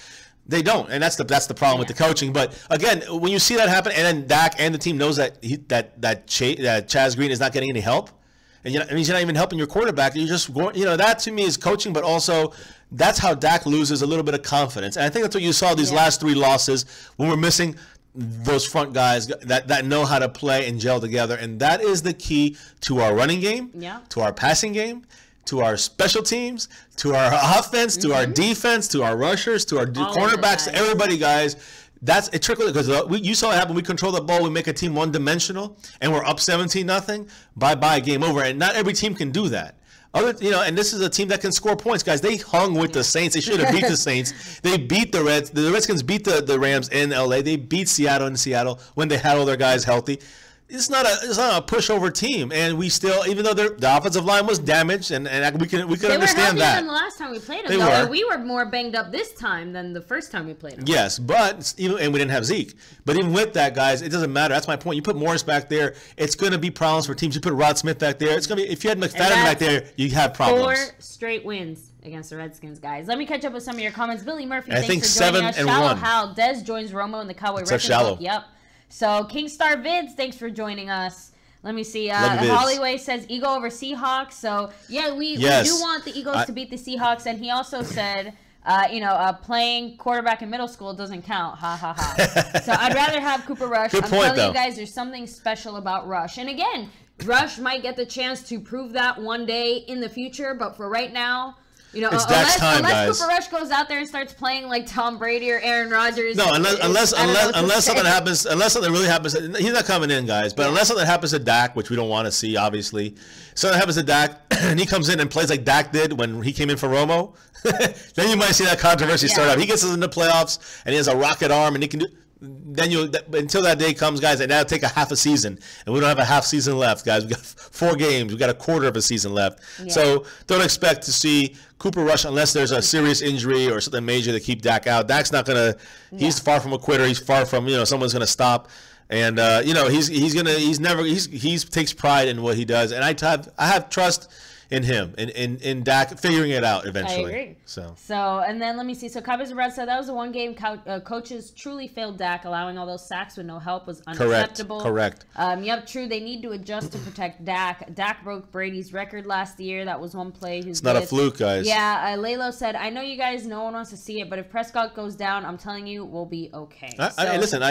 They don't, and that's the problem with the coaching. But again, when you see that happen, and then Dak and the team knows that Chaz Green is not getting any help, and he's not even helping your quarterback. You're just going, that to me is coaching, but also that's how Dak loses a little bit of confidence. And I think that's what you saw these last 3 losses when we're missing those front guys that know how to play and gel together, and that is the key to our running game, to our passing game, to our special teams, to our offense, to our defense, to our rushers, to our cornerbacks, to everybody, guys. That's it. Trickled because you saw it happen. We control the ball. We make a team one-dimensional, and we're up 17-0. Bye-bye, game over. And not every team can do that. And this is a team that can score points, guys. They hung with the Saints. They should have beat the Saints. They beat the Reds. The Redskins beat the Rams in L.A. They beat Seattle in Seattle when they had all their guys healthy. It's not a pushover team, and we still, even though the offensive line was damaged, and we can understand that. Than the last time we played them, though. We were more banged up this time than the first time we played them. Yes, and we didn't have Zeke. But even with that, guys, it doesn't matter. That's my point. You put Morris back there, it's going to be problems for teams. You put Rod Smith back there, it's going to be. If you had McFadden back there, you have problems. 4 straight wins against the Redskins, guys. Let me catch up with some of your comments. Billy Murphy, thanks for joining us. Shallow Hal, Des joins Romo in the Cowboy Record Book. Yep. So Kingstar Vids, thanks for joining us. Let me see. Hollyway says Eagle over Seahawks. So, we do want the Eagles to beat the Seahawks. And he also said, playing quarterback in middle school doesn't count. Ha, ha, ha. So, I'd rather have Cooper Rush. Good point, I'm telling you guys, there's something special about Rush. And again, Rush might get the chance to prove that one day in the future. But for right now, it's Dak's time, unless Cooper Rush goes out there and starts playing like Tom Brady or Aaron Rodgers. No, unless something happens, unless something really happens, he's not coming in, guys. But unless something happens to Dak, which we don't want to see, obviously, something happens to Dak, and he comes in and plays like Dak did when he came in for Romo, then you might see that controversy start up. He gets us in the playoffs, and he has a rocket arm, and he can do. Then until that day comes, guys, and that'll take a half a season, and we don't have a half season left, guys. We got 4 games, we got a quarter of a season left, so don't expect to see Cooper Rush unless there's a serious injury or something major to keep Dak out. Dak's not gonna. He's far from a quitter. He's far from someone's gonna stop, and he takes pride in what he does, and I have trust in him, in Dak figuring it out eventually. I agree. So, and then let me see. So, Cowboys and Reds said that was the one game coaches truly failed Dak. Allowing all those sacks with no help was unacceptable. Correct. Yep, true. They need to adjust to protect Dak. Dak broke Brady's record last year. That was one play. It's not a fluke, guys. Yeah, Lalo said, I know you guys, no one wants to see it, but if Prescott goes down, I'm telling you, we'll be okay. Listen,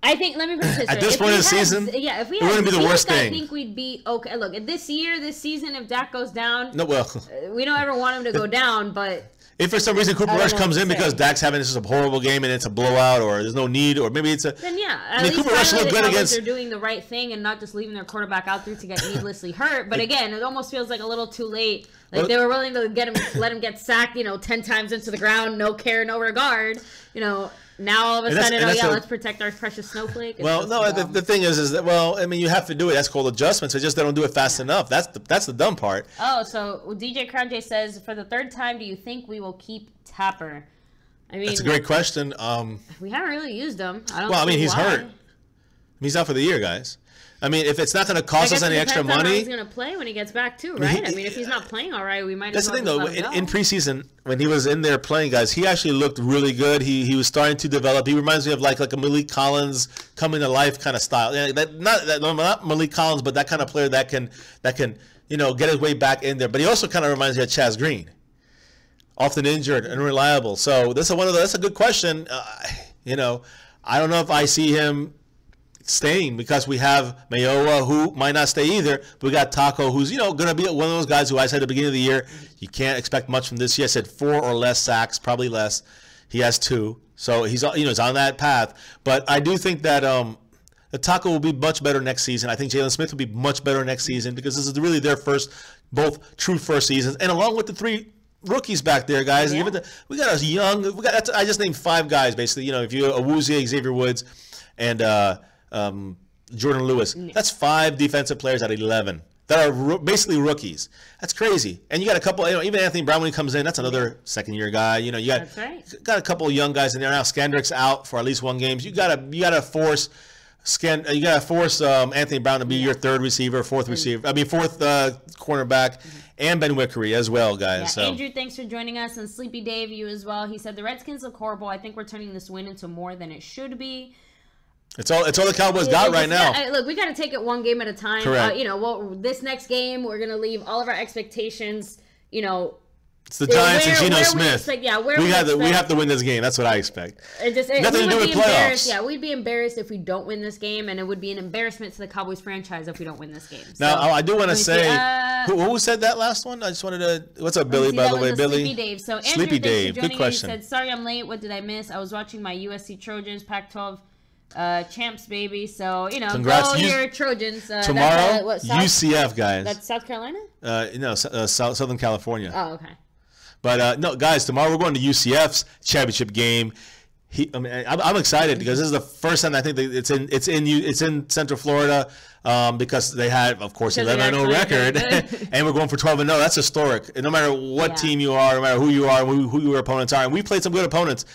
I think, let me put it this way. At this point in the season, if we it wouldn't be the worst thing. I think we'd be okay. Look, this season, if Dak goes down, we don't ever want him to go down, but if for some reason Cooper Rush comes in because Dak's having this a horrible game and it's a blowout, or there's no need, or maybe it's a then at least Cooper Rush looked good against. They're doing the right thing and not just leaving their quarterback out there to get needlessly hurt. But again, it almost feels like a little too late. Like they were willing to let him get sacked, 10 times into the ground, no care, no regard. Now all of a sudden, let's protect our precious snowflake. The thing is that you have to do it. That's called adjustments. It's just they don't do it fast enough. That's the dumb part. Oh, so DJ Crown J says, for the 3rd time, do you think we will keep Tapper? I mean, that's a great question. We haven't really used him. He's hurt. He's out for the year, guys. I mean, if it's not going to cost us any extra money, he's going to play when he gets back too, right? If he's not playing all right, we might. That's the thing, though. In preseason, when he was in there playing, guys, he actually looked really good. He was starting to develop. He reminds me of like a Malik Collins coming to life kind of style. Not Malik Collins, but that kind of player that can get his way back in there. But he also kind of reminds me of Chaz Green, often injured, unreliable. So that's a good question. I don't know if I see him staying because we have Mayowa, who might not stay either. But we got Taco, who's going to be one of those guys who I said at the beginning of the year, you can't expect much from this year. I said 4 or less sacks, probably less. He has 2, so he's he's on that path. But I do think that the Taco will be much better next season. I think Jalen Smith will be much better next season because this is really their both true first seasons, and along with the 3 rookies back there, guys. Yeah. We got a young. I just named 5 guys basically. If you Awuzie, Xavier Woods, and Jordan Lewis. That's 5 defensive players out of 11 that are basically rookies. That's crazy. And you got a couple. Even Anthony Brown when he comes in, that's another second-year guy. You got a couple of young guys in there now. Scandrick's out for at least 1 game. So you gotta force. Anthony Brown to be your 3rd receiver, 4th receiver. I mean 4th cornerback, and Ben Wickery as well, guys. Yeah, so. Andrew, thanks for joining us, and Sleepy Dave, you as well. He said the Redskins look horrible. I think we're turning this win into more than it should be. It's all the Cowboys got right now. Look, we got to take it 1 game at a time. Correct. This next game, we're gonna leave all of our expectations. It's the Giants and Geno Smith. We have to win this game. That's what I expect. Nothing to do with playoffs. Yeah, we'd be embarrassed if we don't win this game, and it would be an embarrassment to the Cowboys franchise if we don't win this game. Now, I do want to say, who said that last one? I just wanted to. What's up, Billy? By the way, Billy. Sleepy Dave. So Andrew, Sleepy Dave. Good question. He said, "Sorry, I'm late. What did I miss? I was watching my USC Trojans Pac-12 champs, baby. So congrats, go your Trojans. Tomorrow, UCF guys. That's South Carolina. Southern California. Oh, okay. But no, guys, tomorrow we're going to UCF's championship game. I'm excited because this is the first time I think that it's in Central Florida because they had, of course, 11-0 record, and we're going for 12-0. That's historic. And no matter what team you are, no matter who you are, who your opponents are, and we played some good opponents.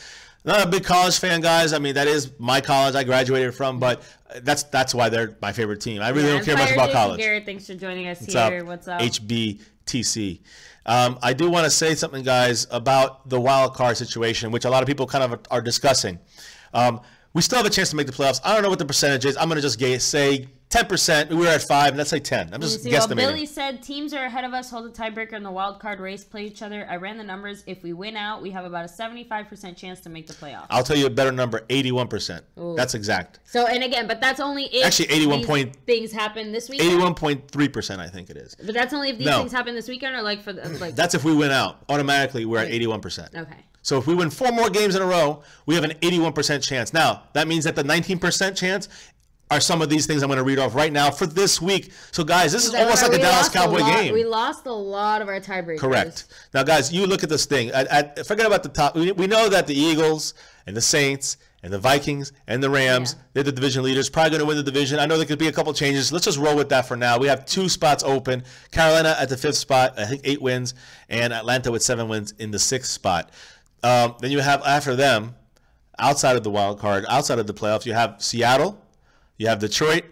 Not a big college fan, guys. I mean, that is my college I graduated from, but that's why they're my favorite team. I really don't care much about college. Jason Garrett, thanks for joining us here. What's up? HBTC. I do want to say something, guys, about the wild card situation, which a lot of people kind of are discussing. We still have a chance to make the playoffs. I don't know what the percentage is. I'm going to just say 10%. We were at 5. Let's say 10. I'm just guesstimating. Billy said teams are ahead of us, hold a tiebreaker in the wild card race, play each other. I ran the numbers. If we win out, we have about a 75% chance to make the playoffs. I'll tell you a better number, 81%. Ooh. That's exact. So, and again, but that's only if things happen this weekend. 81.3%, I think it is. But that's only if these things happen this weekend, or That's if we win out. Automatically, we're at 81%. Okay. So if we win 4 more games in a row, we have an 81% chance. Now, that means that the 19% chance are some of these things I'm going to read off right now for this week. So, guys, this is almost like a Dallas Cowboy game. We lost a lot of our tiebreakers. Correct. Now, guys, you look at this thing. Forget about the top. We know that the Eagles and the Saints and the Vikings and the Rams, they're the division leaders, probably going to win the division. I know there could be a couple changes. Let's just roll with that for now. We have 2 spots open. Carolina at the 5th spot, I think 8 wins, and Atlanta with 7 wins in the 6th spot. Then you have, after them, outside of the wild card, outside of the playoffs, you have Seattle, you have Detroit,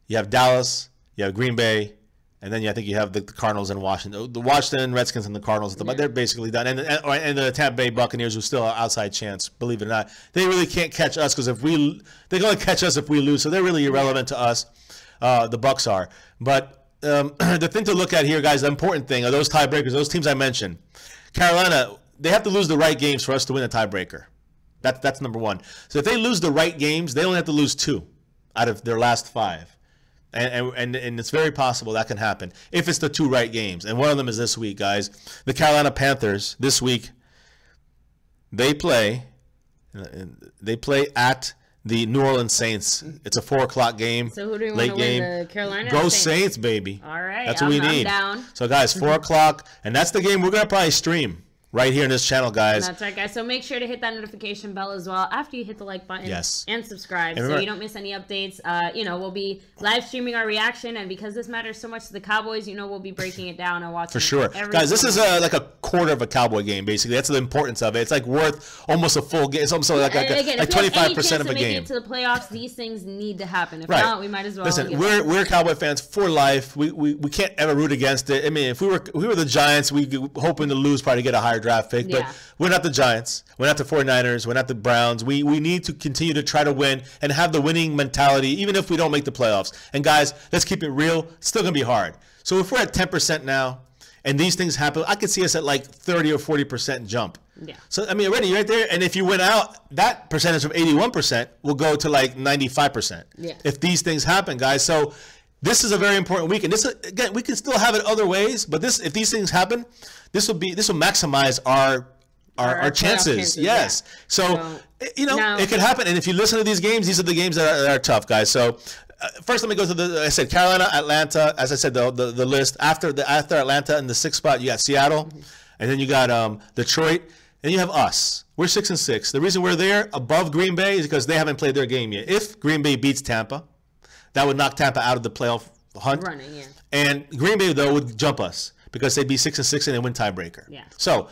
you have Dallas, you have Green Bay, and then I think you have the Cardinals and Washington. The Washington Redskins and the Cardinals, they're basically done. And the Tampa Bay Buccaneers, who still are outside chance, believe it or not. They really can't catch us because they can only catch us if we lose, so they're really irrelevant to us. The Bucs are. But the thing to look at here, guys, the important thing are those tiebreakers, those teams I mentioned. Carolina, they have to lose the right games for us to win a tiebreaker. That's number 1. So if they lose the right games, they only have to lose 2 out of their last 5. And it's very possible that can happen if it's the 2 right games. And one of them is this week, guys. The Carolina Panthers, this week, they play at the New Orleans Saints. It's a 4:00 game. So who do we want to win, the Carolina Go Saints, baby. All right. That's what we need. I'm down. So, guys, 4:00, and that's the game we're going to probably stream right here in this channel, guys. That's right, guys. So make sure to hit that notification bell as well after you hit the like button and subscribe, so you don't miss any updates. We'll be live streaming our reaction, and because this matters so much to the Cowboys, we'll be breaking it down and watching. For sure, guys. This is like a quarter of a Cowboy game, basically. That's the importance of it. It's like worth almost a full game. It's almost like 25% of a game. To the playoffs, these things need to happen. If not, we might as well. Listen, we're Cowboy fans for life. We can't ever root against it. I mean, if we were the Giants, we hoping to lose, probably get a higher draft pick, but we're not the Giants. We're not the 49ers. We're not the Browns. We need to continue to try to win and have the winning mentality, even if we don't make the playoffs. And, guys, let's keep it real. It's still going to be hard. So if we're at 10% now and these things happen, I could see us at like 30 or 40% jump. Yeah. So, I mean, already right there. And if you win out, that percentage from 81% will go to like 95%. Yeah. If these things happen, guys. So this is a very important week. And this, again, we can still have it other ways. But this, if these things happen, this will maximize our chances. Yes. Yeah. So, you know, it could happen. And if you listen to these games, these are the games that are tough, guys. So first, let me go to I said Carolina, Atlanta. As I said, the list after Atlanta in the 6th spot, you got Seattle, and then you got Detroit, and you have us. We're 6-6. The reason we're there above Green Bay is because they haven't played their game yet. If Green Bay beats Tampa, that would knock Tampa out of the playoff hunt. Running, yeah. And Green Bay though would jump us because they'd be 6-6 and they win tiebreaker. Yeah. So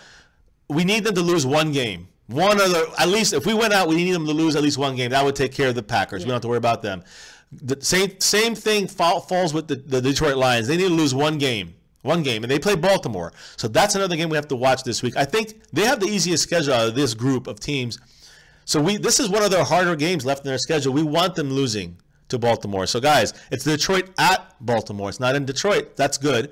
we need them to lose one game. One other, at least if we went out, we need them to lose at least one game. That would take care of the Packers. Yeah. We don't have to worry about them. The same thing falls with the Detroit Lions. They need to lose one game, and they play Baltimore. So that's another game we have to watch this week. I think they have the easiest schedule out of this group of teams. So this is one of their harder games left in their schedule. We want them losing to Baltimore. So guys, it's Detroit at Baltimore. It's not in Detroit. That's good.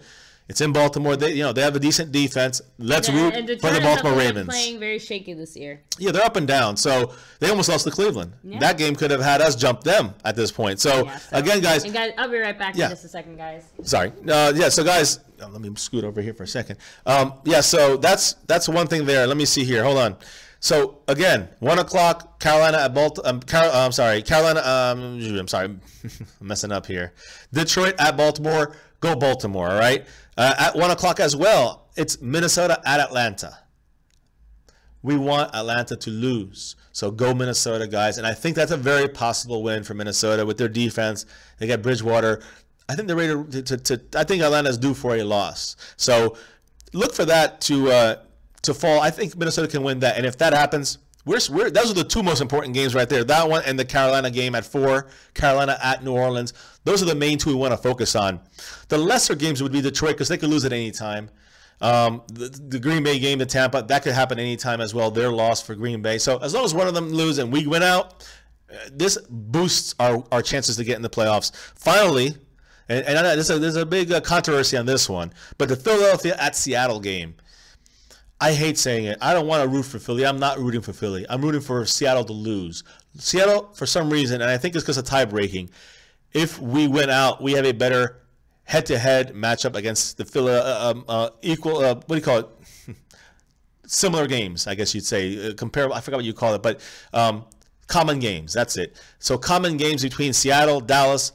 It's in Baltimore. They have a decent defense. Let's root for the Baltimore Ravens. Playing very shaky this year. Yeah, they're up and down. So they almost lost to Cleveland. Yeah. That game could have had us jump them at this point. So, again, guys. And guys, I'll be right back in just a second, guys. Sorry. So guys, let me scoot over here for a second. So that's one thing there. Let me see here. Hold on. So again, 1 o'clock, Carolina at Carolina. I'm sorry, I'm messing up here. Detroit at Baltimore. Go Baltimore. All right. At 1 o'clock as well, it's Minnesota at Atlanta. We want Atlanta to lose. So go Minnesota, guys. And I think that's a very possible win for Minnesota with their defense. They got Bridgewater. I think they're ready I think Atlanta's due for a loss. So look for that to fall. I think Minnesota can win that. And if that happens, those are the two most important games right there. That one and the Carolina game at 4, Carolina at New Orleans. Those are the main two we want to focus on. The lesser games would be Detroit because they could lose at any time. The Green Bay game to Tampa, that could happen anytime as well. Their loss for Green Bay. So as long as one of them lose and we win out, this boosts our chances to get in the playoffs. Finally, and there's a big controversy on this one, but the Philadelphia at Seattle game. I hate saying it. I don't want to root for Philly. I'm not rooting for Philly. I'm rooting for Seattle to lose. Seattle, for some reason, and I think it's because of tie-breaking, if we win out, we have a better head-to-head matchup against the Philly, what do you call it? Similar games, I guess you'd say. Comparable, I forgot what you call it, but common games. That's it. So common games between Seattle, Dallas.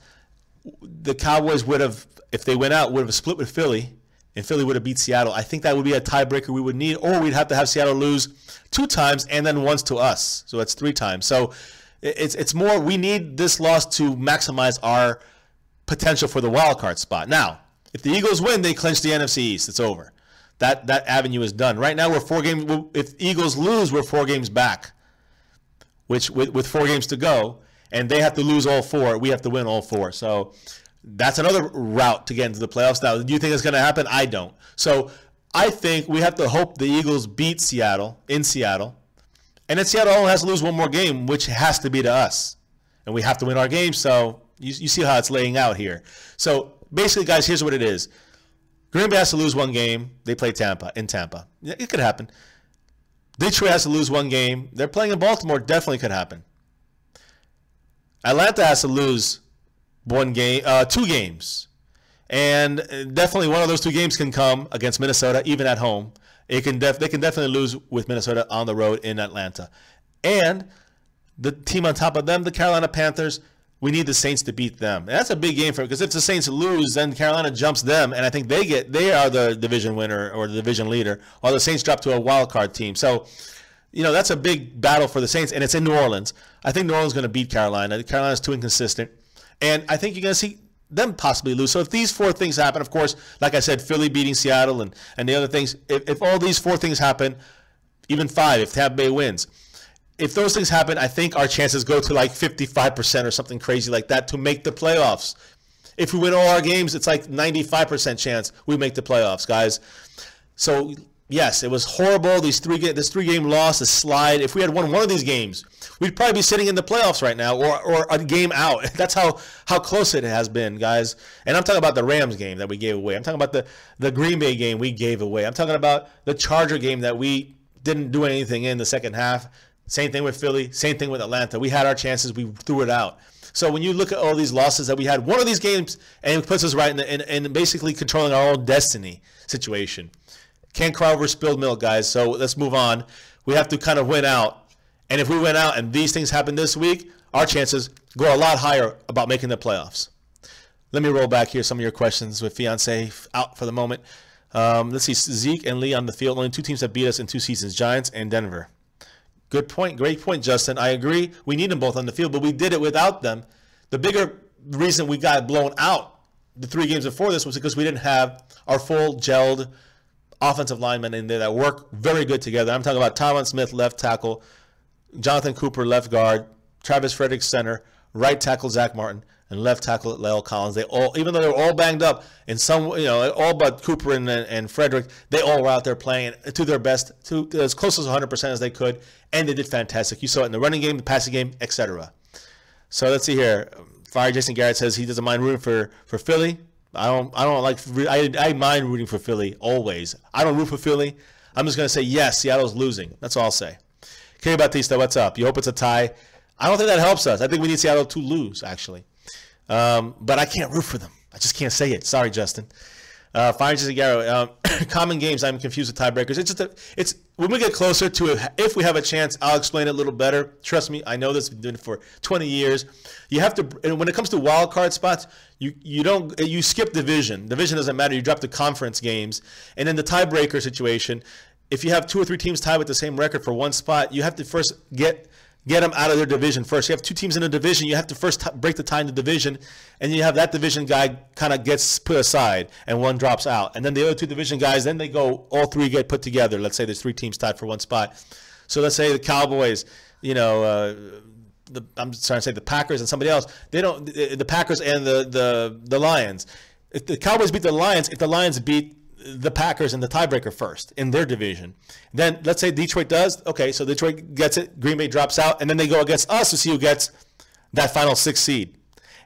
The Cowboys would have, if they went out, would have split with Philly. And Philly would have beat Seattle. I think that would be a tiebreaker we would need, or we'd have to have Seattle lose 2 times and then once to us. So it's 3 times. So it's more, we need this loss to maximize our potential for the wild card spot. Now, if the Eagles win, they clinch the NFC East. It's over. That avenue is done. Right now, we're 4 games. If Eagles lose, we're 4 games back, which with 4 games to go, and they have to lose all 4. We have to win all 4. So that's another route to get into the playoffs. Now, do you think it's going to happen? I don't. So I think we have to hope the Eagles beat Seattle in Seattle. And then Seattle only has to lose 1 more game, which has to be to us. And we have to win our game. So you see how it's laying out here. So basically, guys, here's what it is. Green Bay has to lose 1 game. They play Tampa in Tampa. It could happen. Detroit has to lose 1 game. They're playing in Baltimore. Definitely could happen. Atlanta has to lose 2 games, and definitely one of those 2 games can come against Minnesota, even at home. They can definitely lose with Minnesota on the road in Atlanta, and the team on top of them, the Carolina Panthers. We need the Saints to beat them. And that's a big game for it because if the Saints lose, then Carolina jumps them, and I think they are the division winner or the division leader, or the Saints drop to a wild card team. So, that's a big battle for the Saints, and it's in New Orleans. I think New Orleans is going to beat Carolina. Carolina's too inconsistent. And I think you're going to see them possibly lose. So if these 4 things happen, of course, like I said, Philly beating Seattle and the other things, if all these 4 things happen, even 5, if Tampa Bay wins, if those things happen, I think our chances go to like 55% or something crazy like that to make the playoffs. If we win all our games, it's like 95% chance we make the playoffs, guys. So yes, it was horrible. This 3-game loss, a slide. If we had won one of these games, we'd probably be sitting in the playoffs right now, or a game out. That's how close it has been, guys. And I'm talking about the Rams game that we gave away. I'm talking about the Green Bay game we gave away. I'm talking about the Charger game that we didn't do anything in the second half. Same thing with Philly. Same thing with Atlanta. We had our chances. We threw it out. So when you look at all these losses that we had, one of these games, and it puts us right in basically controlling our own destiny situation. Can't cry over spilled milk, guys. So let's move on. We have to kind of win out. And if we win out and these things happen this week, our chances go a lot higher about making the playoffs. Let me roll back here some of your questions with Fiance out for the moment. Let's see. Zeke and Lee on the field. Only 2 teams that beat us in 2 seasons, Giants and Denver. Good point. Great point, Justin. I agree. We need them both on the field, but we did it without them. The bigger reason we got blown out the 3 games before this was because we didn't have our full gelled offensive linemen in there that work very good together. I'm talking about Tyron Smith, left tackle, Jonathan Cooper, left guard, Travis Frederick, center, right tackle Zach Martin, and left tackle La'el Collins. They all, even though they were all banged up, in some, all but Cooper and Frederick, they all were out there playing to their best, to as close as 100% as they could, and they did fantastic. You saw it in the running game, the passing game, etc. So let's see here. Fire Jason Garrett says he doesn't mind rooting for Philly. I mind rooting for Philly always. I don't root for Philly. I'm just gonna say yes, Seattle's losing. That's all I'll say. Kerry Batista, what's up? You hope it's a tie? I don't think that helps us. I think we need Seattle to lose, actually. But I can't root for them. I just can't say it. Sorry, Justin. Fire Jason Garrett. Common games. I'm confused with tiebreakers. It's when we get closer to it. If we have a chance, I'll explain it a little better. Trust me, I know this. I've been doing it for 20 years. You have to. And when it comes to wild card spots, you skip division. Division doesn't matter. You drop the conference games, and in the tiebreaker situation, if you have 2 or 3 teams tied with the same record for one spot, you have to first get them out of their division first. You have 2 teams in a division. You have to first break the tie in the division, and you have that division guy kind of gets put aside, and one drops out. And then the other 2 division guys, then they go, all 3 get put together. Let's say there's 3 teams tied for one spot. So let's say the Cowboys, I'm trying to say the Packers and somebody else. They don't. The Packers and the Lions. If the Cowboys beat the Lions, if the Lions beat the Packers in the tiebreaker first in their division, then let's say Detroit does. Okay, so Detroit gets it. Green Bay drops out, and then they go against us to see who gets that final 6th seed.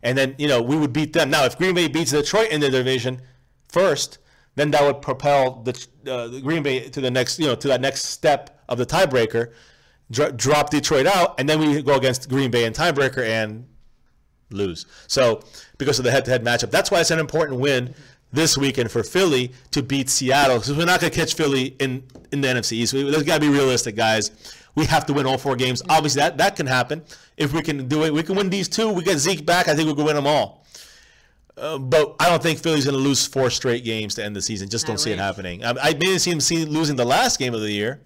And then we would beat them. Now, if Green Bay beats Detroit in their division first, then that would propel the Green Bay to the next, to that next step of the tiebreaker. Drop Detroit out, and then we go against Green Bay in tiebreaker and lose. So because of the head-to-head matchup, that's why it's an important win this weekend for Philly to beat Seattle, because we're not going to catch Philly in the NFC East. There's got to be realistic, guys. We have to win all 4 games. Obviously, that can happen. If we can do it, we can win these 2. We get Zeke back. I think we can win them all. But I don't think Philly's going to lose 4 straight games to end the season. Just don't see it happening. I may see them losing the last game of the year.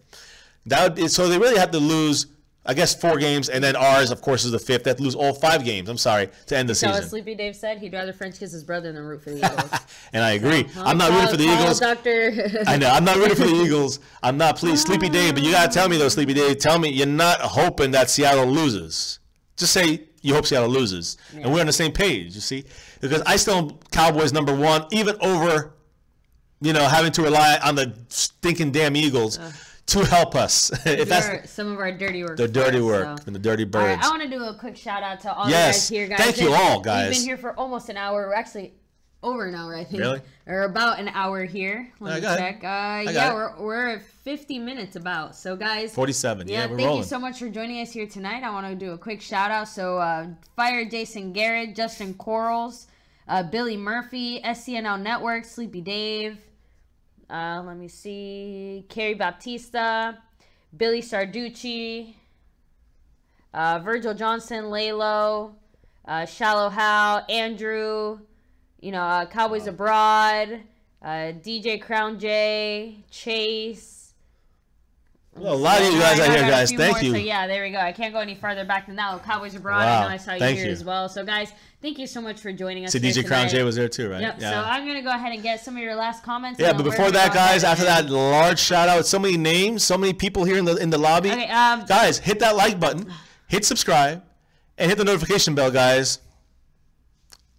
So they really have to lose, I guess, 4 games, and then ours, of course, is the 5th. They have to lose all 5 games, to end the season. What Sleepy Dave said? He'd rather French kiss his brother than root for the Eagles. And I agree. I'm not rooting for the Eagles. Doctor. I know. I'm not rooting for the Eagles. I'm not, please, Sleepy Dave, but you got to tell me, though, Sleepy Dave, tell me you're not hoping that Seattle loses. Just say you hope Seattle loses. Yeah. And we're on the same page, you see? Because I still Cowboys #1, even over, having to rely on the stinking damn Eagles. To help us. If that's some of our dirty work. The dirty work and the dirty birds. All right, I want to do a quick shout out to all you guys here, guys. Thank you all, guys. We've been here for almost an hour. We're actually over an hour, I think. Really? Or about an hour here. Let me check. We're at 50 minutes about. So, guys. 47. Yeah, we're rolling. Thank you so much for joining us here tonight. I want to do a quick shout out. So, Fire Jason Garrett, Justin Quarles, Billy Murphy, SCNL Network, Sleepy Dave. Let me see. Kerry Baptista, Billy Sarducci, Virgil Johnson, Lalo, Shallow Hal, Andrew, Cowboys Abroad, DJ Crown J, Chase. Well, a lot of you guys out here, guys. Thank you. So, yeah, there we go. I can't go any farther back than that. Cowboys Abroad. Wow. I know I saw you here as well. So, guys, thank you so much for joining us. So, DJ Crown J was there too, right? Yep. Yeah. So, I'm going to go ahead and get some of your last comments. Yeah, but before that, guys, after that large shout out, so many names, so many people here in the lobby. Okay, guys, hit that like button, hit subscribe, and hit the notification bell, guys.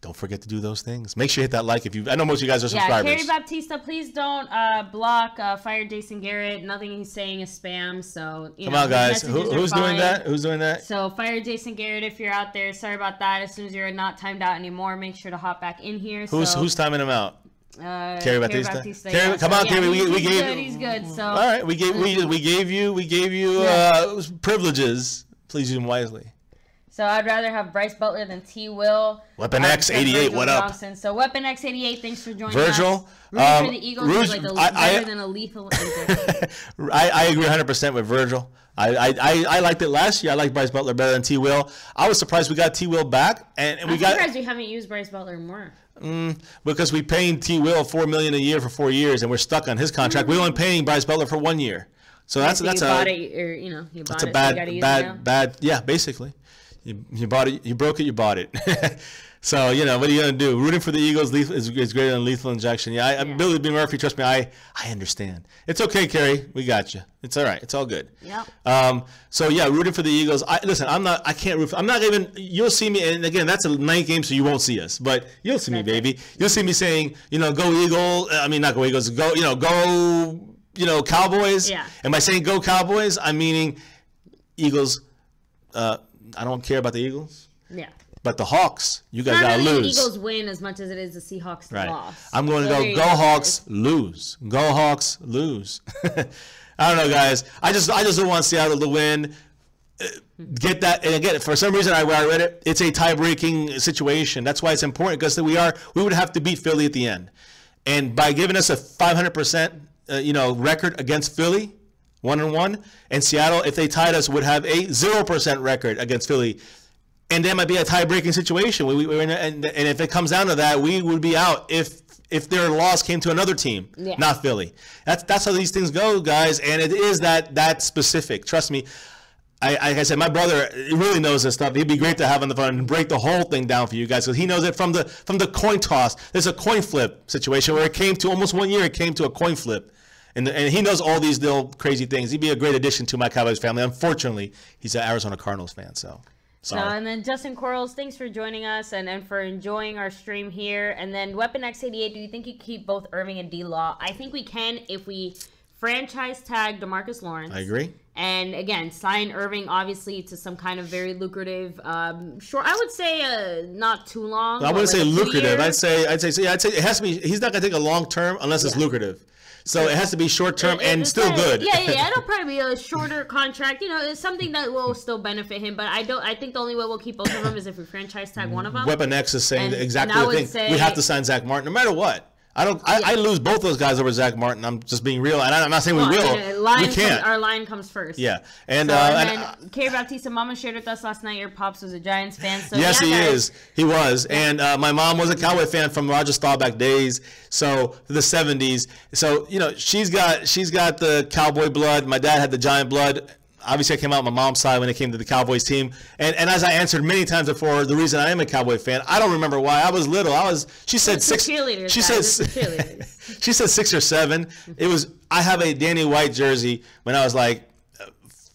Don't forget to do those things. Make sure you hit that like I know most of you guys are subscribers. Yeah, Kerry Baptista, please don't block Fire Jason Garrett. Nothing he's saying is spam. So, come on, guys. Who's doing that? Who's doing that? So, Fire Jason Garrett, if you're out there, sorry about that. As soon as you're not timed out anymore, make sure to hop back in here. Who's timing him out? Kerry Batista. Kerry, come on, Kerry. We gave. He's good. So all right, we gave you privileges. Please use them wisely. So I'd rather have Bryce Butler than T. Will. Weapon X 88. What up? Johnson. So Weapon X 88. Thanks for joining Virgil. us. For the Eagles is like better than a lethal injection. I agree 100% with Virgil. I liked it last year. I liked Bryce Butler better than T. Will. I was surprised we got T. Will back, and I'm surprised we haven't used Bryce Butler more. Because we paying T. Will $4 million a year for 4 years, and we're stuck on his contract. We're only paying Bryce Butler for 1 year, so that's you bought it, or you bought it. Bad. Yeah, basically, you bought it, you broke it, you bought it. So, what are you going to do? Rooting for the Eagles is greater than lethal injection. Yeah, Billy B. Murphy, trust me, I understand. It's okay, Kerry. We got you. It's all right. It's all good. Yeah. So, yeah, rooting for the Eagles. Listen, I'm not even, you'll see me, and again, that's a night game, so you won't see us. But you'll see me, baby. You'll see me saying, go Eagle. I mean, not go Eagles. Go, Cowboys. Yeah. And by saying go Cowboys, I'm meaning Eagles. I don't care about the Eagles. Yeah. But the Hawks, you guys gotta lose. The Eagles win as much as it is the Seahawks loss. I'm going to go Hawks, lose. Go Hawks, lose. I don't know, guys. I just don't want Seattle to win. Get that, and again, for some reason, I read it. It's a tie-breaking situation. That's why it's important, because we would have to beat Philly at the end, and by giving us a 500% record against Philly, 1-1, and Seattle, if they tied us, would have a 0% record against Philly. And that might be a tie-breaking situation. And if it comes down to that, we would be out if their loss came to another team, not Philly. That's how these things go, guys. And it is that specific. Trust me. Like I said, my brother really knows this stuff. He'd be great to have on the phone and break the whole thing down for you guys, because he knows it from the coin toss. There's a coin flip situation where it came to almost 1 year. It came to a coin flip. And he knows all these little crazy things. He'd be a great addition to my Cowboys family. Unfortunately, he's an Arizona Cardinals fan, so... So, and then Justin Quarles, thanks for joining us and for enjoying our stream here. And then Weapon X88, do you think you keep both Irving and D-Law? I think we can if we franchise tag Demarcus Lawrence. I agree. And again, sign Irving obviously to some kind of very lucrative, short. I would say not too long. I wouldn't say lucrative. I'd say it has to be. He's not gonna take a long term unless it's lucrative. So it has to be short term and still good. Yeah. It'll probably be a shorter contract. It's something that will still benefit him. But I think the only way we'll keep both of them is if we franchise tag one of them. Weapon X is saying exactly the thing. We have to sign Zach Martin no matter what. I lose both those guys over Zach Martin. I'm just being real, and I'm not saying we will. We can't. Our line comes first. Yeah, and then Kerry Baptista, Mama shared with us last night. Your pops was a Giants fan. So yes, he is. He was, and my mom was a Cowboy fan from Roger Staubach days. So the '70s. So she's got the Cowboy blood. My dad had the Giant blood. Obviously, I came out on my mom's side when it came to the Cowboys team. And as I answered many times before, the reason I am a Cowboy fan, I don't remember why. I was little. She said six. She said 6 or 7. I have a Danny White jersey when I was like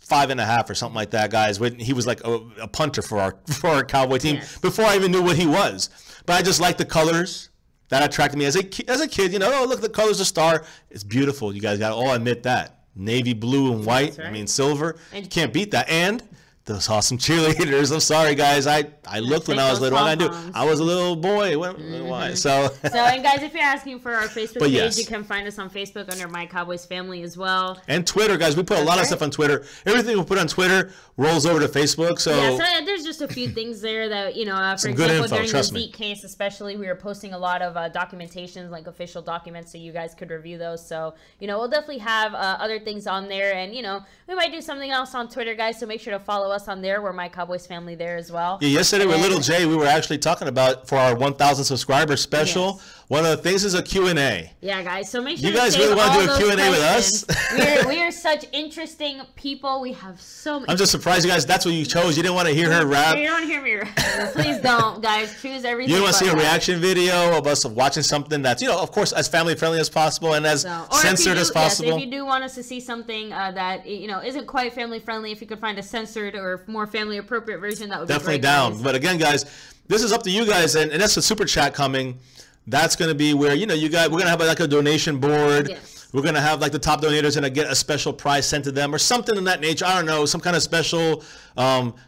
5.5 or something like that, guys. He was like a punter for our Cowboy team before I even knew what he was. But I just liked the colors. That attracted me as a kid. Oh, look, the colors of star. It's beautiful. You guys got to all admit that. Navy blue and white. Right. I mean, silver. You can't beat that. And those awesome cheerleaders. I'm sorry, guys. I looked when I was little. What did I do? I was a little boy. Why? So, and guys, if you're asking for our Facebook page, you can find us on Facebook under My Cowboys Family as well. And Twitter, guys. We put a lot of stuff on Twitter. Everything we put on Twitter rolls over to Facebook. So there's just a few things there that, for example, during the Zeke case especially, we were posting a lot of documentations, like official documents, so you guys could review those. So, we'll definitely have other things on there. And, we might do something else on Twitter, guys, so make sure to follow us on there. We're My Cowboys Family there as well. Yeah, yesterday with Little Jay, we were actually talking about for our 1,000 subscriber special. Yes. One of the things is a Q&A. Yeah, guys. So make sure you guys really want to do a Q&A with us. we are such interesting people. We have so many. I'm just surprised, you guys. That's what you chose. You didn't want to hear her rap. You don't want to hear me rap. Please don't, guys. Choose everything. You don't want to see a reaction video of us watching something that's, of course, as family friendly as possible and as censored as possible. Yes, if you do want us to see something that isn't quite family friendly, if you could find a censored or more family appropriate version, that would definitely be great, down. guys. But again, guys, this is up to you guys, and that's a super chat coming. That's going to be where we're going to have like a donation board We're going to have like the top donators and get a special prize sent to them or something in that nature. I don't know, some kind of special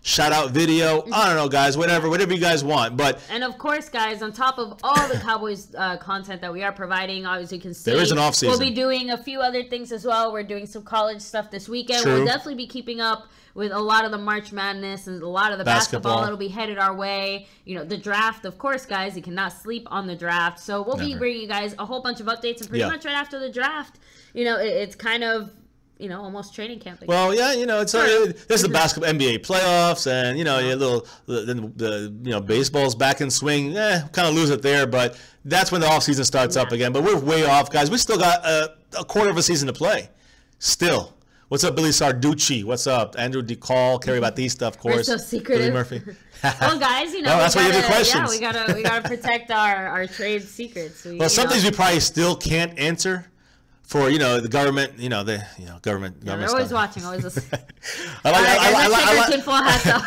shout out video. I don't know, guys, whatever you guys want. And of course, guys, on top of all the Cowboys content that we are providing, obviously you can see there is an off season. We'll be doing a few other things as well. We're doing some college stuff this weekend. True. We'll definitely be keeping up with a lot of the March Madness and a lot of the basketball that'll be headed our way. You know, the draft, of course, guys, you cannot sleep on the draft. So we'll be bringing you guys a whole bunch of updates, and pretty much right after the draft, you know, it's kind of, you know, almost training camp again. Well, yeah, you know, it's there's the basketball NBA playoffs, and you know, the baseball's back in swing. Kind of lose it there, but that's when the off season starts up again. But we're way off, guys. We still got a quarter of a season to play. Still. What's up, Billy Sarducci? What's up, Andrew DeCall, Kerry Batista, of course. We're so secretive. Billy Murphy. Well, guys, you know, that's why you do questions. Yeah, we gotta protect our trade secrets. Well, some things we probably still can't answer. For the government, government. They're always watching, always listening. I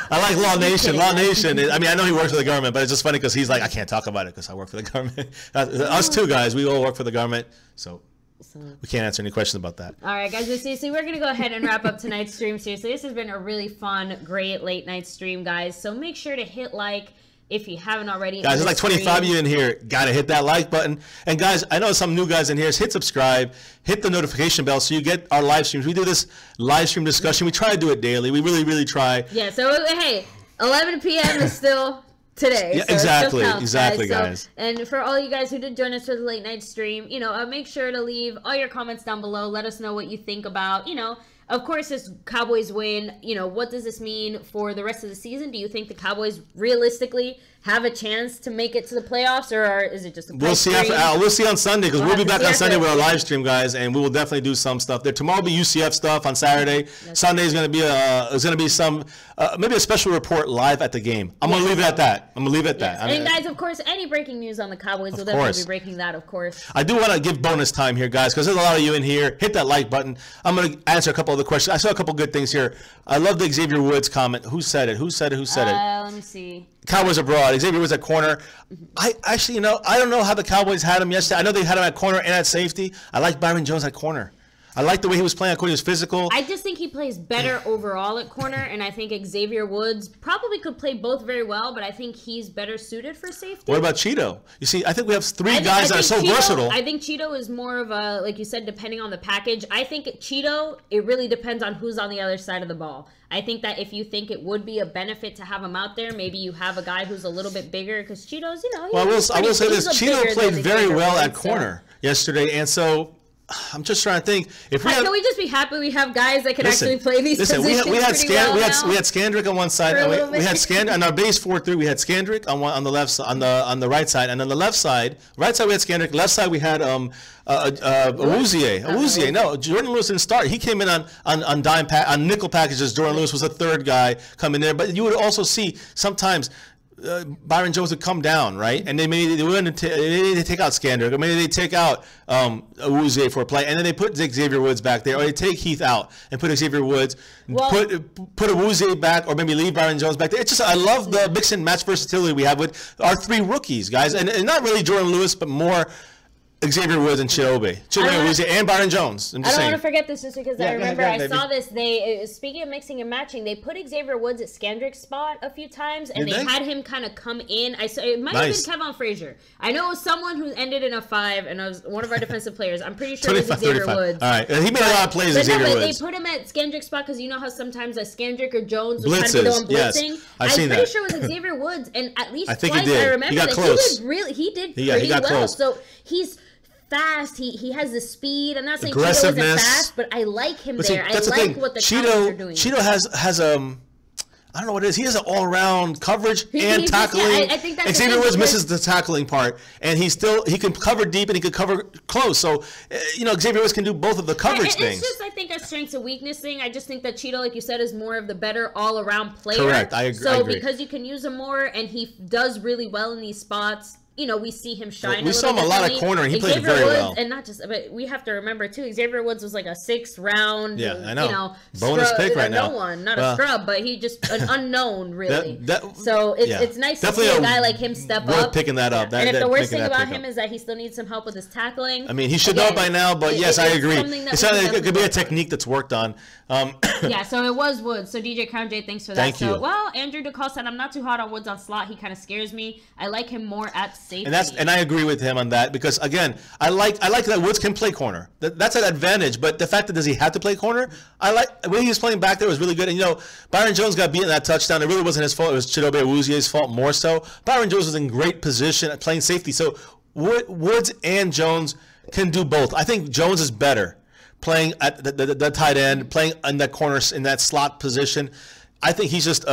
like Law Nation. Law Nation. I mean, I know he works for the government, but it's just funny because he's like, I can't talk about it because I work for the government. Us two guys, we all work for the government, so we can't answer any questions about that. All right, guys. Seriously, we're gonna go ahead and wrap up tonight's stream. Seriously, this has been a really fun, great late night stream, guys. So make sure to hit like. If you haven't already. Guys, there's like 25 of you in here. Got to hit that like button. And guys, I know some new guys in here. Hit subscribe. Hit the notification bell so you get our live streams. We do this live stream discussion. We try to do it daily. We really, really try. Yeah, so hey, 11 p.m. is still today. Yeah, so exactly. Counts, exactly, guys. So, and for all you guys who did join us for the late night stream, make sure to leave all your comments down below. Let us know what you think about, of course, this Cowboys win, what does this mean for the rest of the season? Do you think the Cowboys realistically have a chance to make it to the playoffs, or is it just a we'll see we'll see on Sunday, because we'll be back on Sunday with our live stream, guys, and we will definitely do some stuff there. Tomorrow will be UCF stuff on Saturday. Sunday is going to be some maybe a special report live at the game. I'm going to leave it at that. And guys, of course, any breaking news on the Cowboys, we'll definitely be breaking that, of course. I do want to give bonus time here, guys, because there's a lot of you in here. Hit that like button. I'm going to answer a couple of the questions. I saw a couple good things here. I love the Xavier Woods comment. Who said it? Let me see. Cowboys abroad. Xavier Woods at corner. I actually, I don't know how the Cowboys had him yesterday. I know they had him at corner and at safety. I like Byron Jones at corner. I like the way he was playing at corner. He was physical. I just think he plays better overall at corner, and I think Xavier Woods probably could play both very well, but I think he's better suited for safety. What about Cheeto? You see, I think we have three guys that are so versatile. I think Cheeto is more of a, like you said, depending on the package. I think Cheeto, it really depends on who's on the other side of the ball. I think that if you think it would be a benefit to have him out there, maybe you have a guy who's a little bit bigger, because Cheeto's, I will say this. Cheeto played very well at corner yesterday, and so I'm just trying to think. Can we just be happy we have guys that can actually play these positions we had we had Scandrick on one side. We had Scandrick on our base 4-3. We had Scandrick on the left on the right side, and on the left side we had Scandrick. Left side we had Awuzie. No, Jordan Lewis didn't start. He came in on nickel packages. Jordan Lewis was the third guy coming there. But you would also see sometimes Byron Jones would come down, right? And they wouldn't take out Scandrick, or maybe they take out Awuzie for a play, and then they put Xavier Woods back there, or they take Heath out and put Xavier Woods, put Awuzie back, or maybe leave Byron Jones back there. It's just, I love the mix and match versatility we have with our three rookies, guys, and not really Jordan Lewis, but more Xavier Woods and Chidobe, and Byron Jones. I don't want to forget this just because I remember I saw this. Speaking of mixing and matching, they put Xavier Woods at Scandrick's spot a few times, and they had him kind of come in. I saw it might have been Kevon Frazier. I know it was someone who ended in a 5, and it was one of our defensive players. I'm pretty sure it was Xavier Woods. All right, he made a lot of plays. Xavier Woods. They put him at Scandrick's spot because you know how sometimes a Scandrick or Jones was kind of the one blitzing. Yes, I'm pretty sure it was Xavier Woods, and at least I think twice I remember that he did pretty well. Close. So he's fast. He has the speed. I'm not saying Cheeto isn't fast, but I like him there. I like what the Cowboys are doing. Cheeto has I don't know what it is. He has an all-around coverage and tackling. I think that's Xavier Woods misses the tackling part, and he can cover deep and he can cover close. So, Xavier Woods can do both of the coverage things. It's just, I think, a strengths and weakness thing. I just think that Cheeto, like you said, is more of the better all-around player. Correct. I agree. So because you can use him more, and he does really well in these spots, we see him shine. We saw him a lot of corner, and he played very well. And not just, but we have to remember too, Xavier Woods was like a 6th round. Yeah, I know. Bonus scrub, pick right now. No one, not a scrub, but he just an unknown really. So it's nice definitely to see a guy like him step worth up. Picking that up. And if the worst thing about him is that he still needs some help with his tackling. I mean, he should know by now, but yes, I agree. It could be a technique that's worked on. Yeah, so it was Woods. So DJ Crown J, thanks for that. Thank you. Well, Andrew DeCall said, I'm not too hot on Woods on slot. He kind of scares me. I like him more at safety. And I agree with him on that because, again, I like that Woods can play corner. That's an advantage. But the fact that does he have to play corner? I like the way he was playing back there was really good. And, Byron Jones got beat in that touchdown. It really wasn't his fault. It was Chidobe Awuzie's fault more so. Byron Jones was in great position at playing safety. So Woods and Jones can do both. I think Jones is better playing at the tight end, playing in that corner, in that slot position. I think he's just,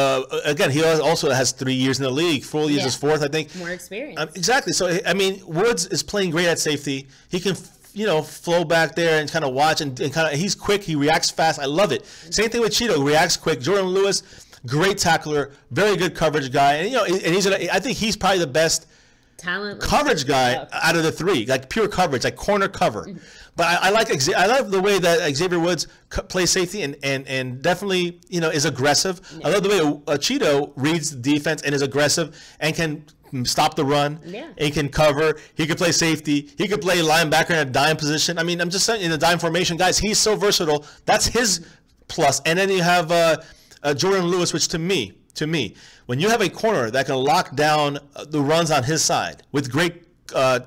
again, he also has 3 years in the league. Full years is 4th, I think. More experience. Exactly. So, I mean, Woods is playing great at safety. He can, flow back there and kind of watch and kind of, he's quick. He reacts fast. I love it. Same thing with Cheeto. Reacts quick. Jordan Lewis, great tackler, very good coverage guy. And, I think he's probably the best talent coverage guy out of the 3, like pure coverage, like corner cover. But I like the way that Xavier Woods plays safety and definitely is aggressive. Yeah. I love the way Cheeto reads the defense and is aggressive and can stop the run. Yeah. He can cover. He can play safety. He could play linebacker in a dime position. I mean, I'm just saying in the dime formation, guys. He's so versatile. That's his plus. And then you have Jordan Lewis, which to me, when you have a corner that can lock down the runs on his side with great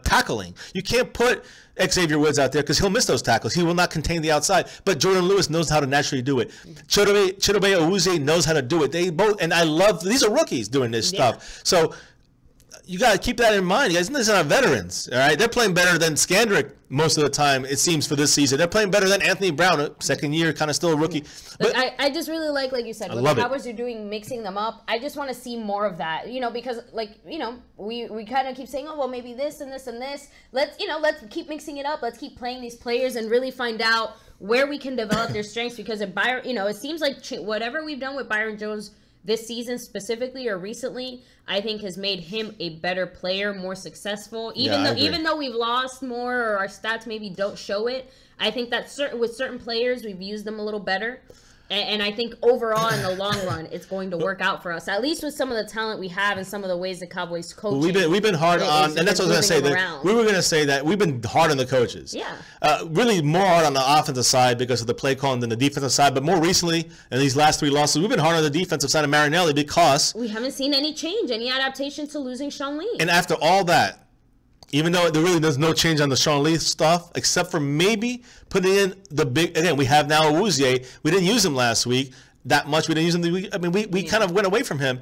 tackling, you can't put Xavier Woods out there because he'll miss those tackles. He will not contain the outside. But Jordan Lewis knows how to naturally do it. Chidobe Awuzie knows how to do it. They both, and I love, these are rookies doing this stuff. So you got to keep that in mind, guys. These are not veterans, all right? They're playing better than Scandrick most of the time, it seems, for this season. They're playing better than Anthony Brown, second year, kind of still a rookie. But I just really like you said, what the Cowboys are doing, mixing them up. I just want to see more of that, because, we kind of keep saying, oh, well, maybe this and this and this. Let's keep mixing it up. Let's keep playing these players and really find out where we can develop their strengths because it seems like whatever we've done with Byron Jones this season specifically or recently, I think has made him a better player, more successful. Even though we've lost more or our stats maybe don't show it, I think that with certain players we've used them a little better. And I think overall in the long run, it's going to work out for us. At least with some of the talent we have and some of the ways the Cowboys coach. We've been hard on, and that's what I was going to say. We were going to say that we've been hard on the coaches. Yeah. Really more hard on the offensive side because of the play calling than the defensive side. But more recently, in these last 3 losses, we've been hard on the defensive side of Marinelli because we haven't seen any change, any adaptation to losing Sean Lee. And after all that, even though there's no change on the Sean Lee stuff, except for maybe putting in the big, again, we have now Awuzie. We didn't use him last week that much. We didn't use him. We kind of went away from him.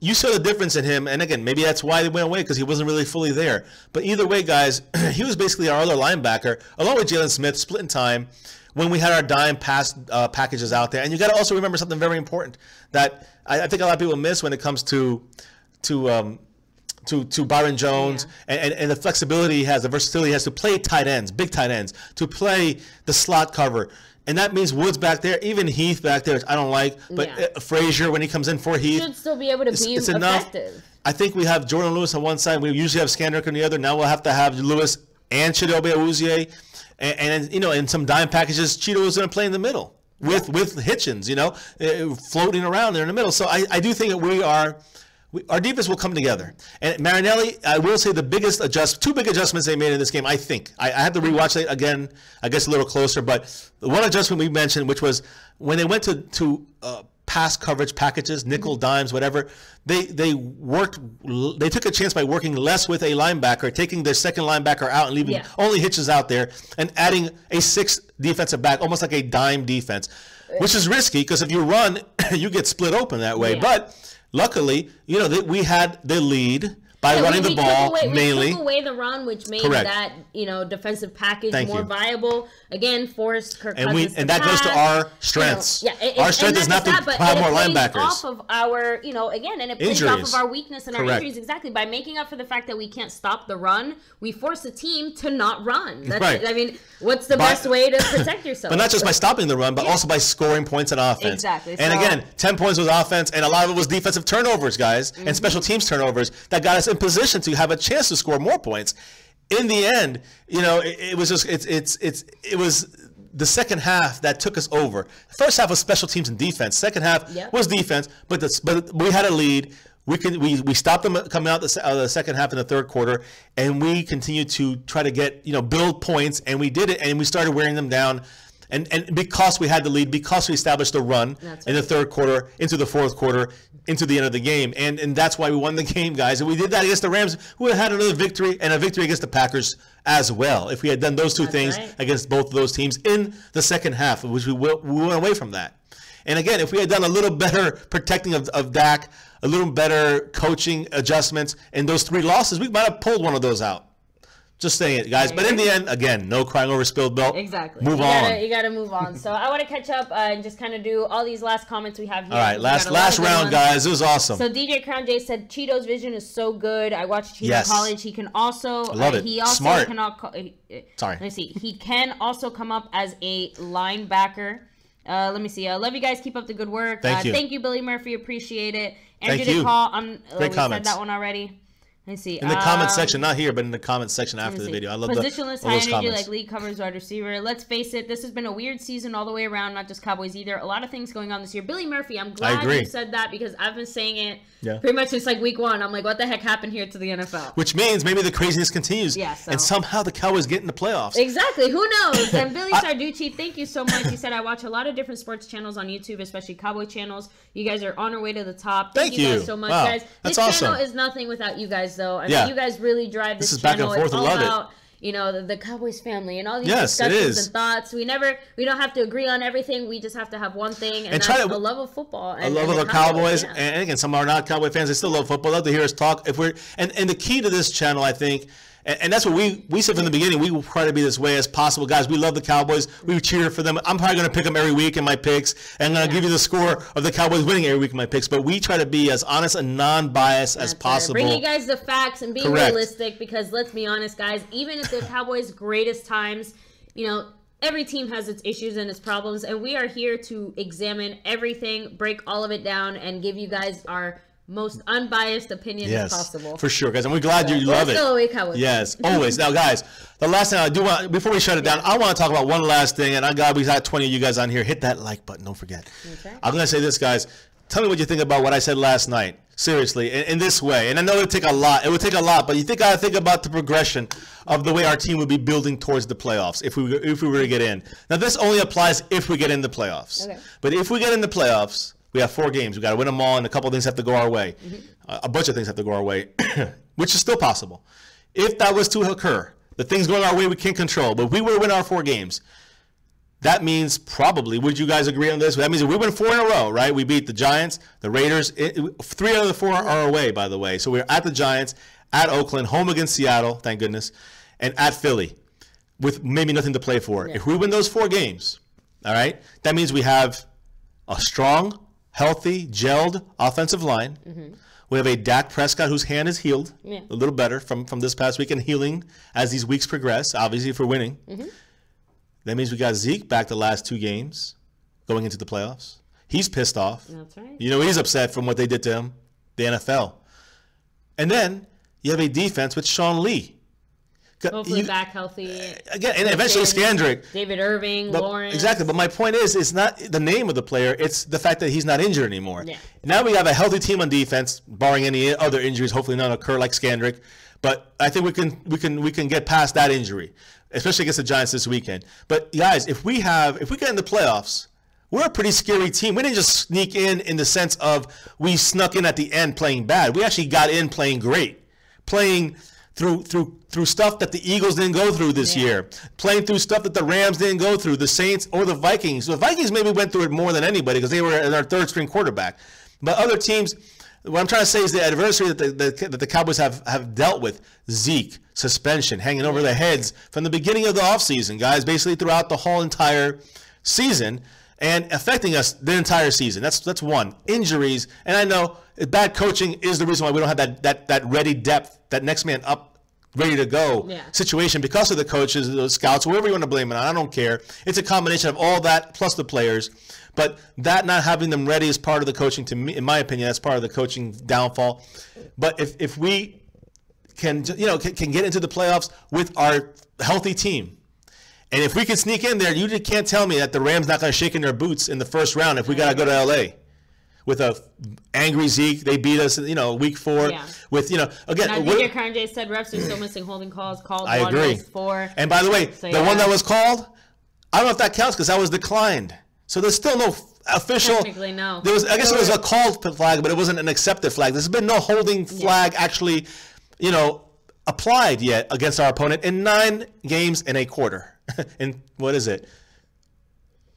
You saw the difference in him. And again, maybe that's why they went away because he wasn't really fully there. But either way, guys, he was basically our other linebacker, along with Jalen Smith, splitting time when we had our dime pass packages out there. And you got to also remember something very important that I think a lot of people miss when it comes to Byron Jones and the flexibility he has, the versatility he has to play tight ends, big tight ends, to play the slot cover. And that means Woods back there, even Heath back there, which I don't like. But Frazier, when he comes in for Heath, should still be able to be effective. Enough. I think we have Jordan Lewis on one side. We usually have Scandrick on the other. Now we'll have to have Lewis and Chidobe Awuzie. And in some dime packages, Cheeto is going to play in the middle with Hitchens, floating around there in the middle. So I do think that our defense will come together. And Marinelli, I will say the biggest two big adjustments they made in this game, I think. I had to rewatch it again, I guess a little closer. But the one adjustment we mentioned, which was when they went to pass coverage packages, nickel, dimes, whatever, they took a chance by working less with a linebacker, taking their second linebacker out and leaving only Hitchens out there and adding a 6th defensive back, almost like a dime defense, which is risky because if you run, you get split open that way. But luckily, we had the lead by running the ball mainly. We took away the run, which made that defensive package more viable. Again, forced Kirk Cousins and that goes to our strengths. Our strength is not to have more linebackers. Off of our, again, and it plays off of our weakness and our injuries exactly by making up for the fact that we can't stop the run. We force the team to not run. That's I mean, what's the best way to protect yourself? But not just by stopping the run, but also by scoring points on offense. Exactly. And again, 10 points was offense, and a lot of it was defensive turnovers, guys, and special teams turnovers that got us in position to have a chance to score more points. In the end, it was just it was the second half that took us over. The first half was special teams and defense. Second half was defense, but we had a lead. We stopped them coming out the second half in the third quarter, and we continued to try to build points, and we did it, and we started wearing them down. And because we had the lead, because we established a run in the third quarter, into the fourth quarter, into the end of the game. And that's why we won the game, guys. And we did that against the Rams, who had another victory, and a victory against the Packers as well. If we had done those two things against both of those teams in the second half, which we went away from that. And again, if we had done a little better protecting of Dak, a little better coaching adjustments in those 3 losses, we might have pulled one of those out. Just saying it, guys. But in the end, again, no crying over spilled milk. Exactly. Move on. You got to move on. So I want to catch up and just kind of do all these last comments we have here. All right, last round, guys. It was awesome. So DJ Crown J said, Cheeto's vision is so good. I watched Cheeto in college. He can also... I love it. He also Smart. Sorry. Let me see. He can also come up as a linebacker. Let me see. I love you guys. Keep up the good work. Thank you. Thank you, Billy Murphy. Appreciate it. Thank you. Great comments. Said that one already. Let me see. In the comment section, not here, but in the comment section after the video. I love positionless, high energy, like league covers wide receiver. Let's face it, this has been a weird season all the way around, not just Cowboys either. A lot of things going on this year. Billy Murphy, I'm glad you said that because I've been saying it pretty much since like week 1. I'm like, what the heck happened here to the NFL? Which means maybe the craziness continues. And somehow the Cowboys get in the playoffs. Exactly. Who knows? And Billy Sarducci, thank you so much. He said, I watch a lot of different sports channels on YouTube, especially Cowboy channels. You guys are on our way to the top. Thank you guys so much, guys. This channel is nothing without you guys, though. I mean, you guys really drive this channel. Back and forth. I love it. The Cowboys family and all these discussions and thoughts. We don't have to agree on everything. We just have to have one thing, and that's a love of football. And, a love of the Cowboys. And again, some are not Cowboy fans. They still love football. Love to hear us talk. And the key to this channel, I think, and that's what we said from the beginning. We will try to be this way as possible, guys. We love the Cowboys. We cheer for them. I'm probably going to pick them every week in my picks, and I'm going to give you the score of the Cowboys winning every week in my picks. But we try to be as honest and non-biased as possible. Bring you guys the facts and being realistic, because let's be honest, guys. Even at the Cowboys' greatest times, every team has its issues and its problems, and we are here to examine everything, break all of it down, and give you guys our most unbiased opinion as possible. For sure, guys. And we're glad you love it. Yes, always. Now, guys, the last thing I do want, before we shut it down, I want to talk about one last thing. And we got 20 of you guys on here. Hit that like button. Don't forget. Okay. I'm going to say this, guys. Tell me what you think about what I said last night. Seriously, in this way. And I know it would take a lot. It would take a lot. But you think I think about the progression of the way our team would be building towards the playoffs if we were to get in. Now, this only applies if we get in the playoffs. Okay. But if we get in the playoffs, we have 4 games. We got to win them all, and a couple of things have to go our way. A bunch of things have to go our way, which is still possible. If that was to occur, the things going our way we can't control, but if we were to win our 4 games, that means probably, would you guys agree on this? That means if we win 4 in a row, right? We beat the Giants, the Raiders. 3 out of the 4 are away, by the way. So we're at the Giants, at Oakland, home against Seattle, thank goodness, and at Philly with maybe nothing to play for. Yeah. If we win those 4 games, all right, that means we have a strong, healthy, gelled offensive line. We have a Dak Prescott whose hand is healed a little better from this past week, and healing as these weeks progress, obviously, if we're winning. That means we got Zeke back the last 2 games going into the playoffs. He's pissed off. That's right. He's upset from what they did to him, the NFL. And then you have a defense with Sean Lee. Hopefully back healthy. Again, and eventually Scandrick. David Irving, Lawrence. Exactly. But my point is, it's not the name of the player. It's the fact that he's not injured anymore. Yeah. Now we have a healthy team on defense, barring any other injuries. Hopefully none occur like Scandrick. But I think we can get past that injury, especially against the Giants this weekend. But guys, if we get in the playoffs, we're a pretty scary team. We didn't just sneak in the sense of we snuck in at the end playing bad. We actually got in playing great, playing through stuff that the Eagles didn't go through this year, playing through stuff that the Rams didn't go through, the Saints or the Vikings. The Vikings maybe went through it more than anybody because they were our 3rd-string quarterback. But other teams, what I'm trying to say is the adversity that the Cowboys have dealt with, Zeke, suspension, hanging over their heads from the beginning of the offseason, guys, basically throughout the whole entire season, and affecting us the entire season. That's one. Injuries, and I know bad coaching is the reason why we don't have that ready depth, that next man up, ready to go situation because of the coaches, the scouts, whoever you want to blame it on. I don't care. It's a combination of all that plus the players. But that not having them ready is part of the coaching. To me, in my opinion, that's part of the coaching downfall. But if we can get into the playoffs with our healthy team. And if we can sneak in there, you just can't tell me that the Rams not going to shake in their boots in the first round if we got to go to L.A. with a angry Zeke. They beat us, week 4. Yeah. With, again. And I think Kanye said refs are still missing holding calls. Called I agree. 4. And by the way, the one that was called, I don't know if that counts because that was declined. So there's still no official. Technically, no. There was, I guess it was a called flag, but it wasn't an accepted flag. There's been no holding flag actually, applied yet against our opponent in 9 games in a quarter. In what is it?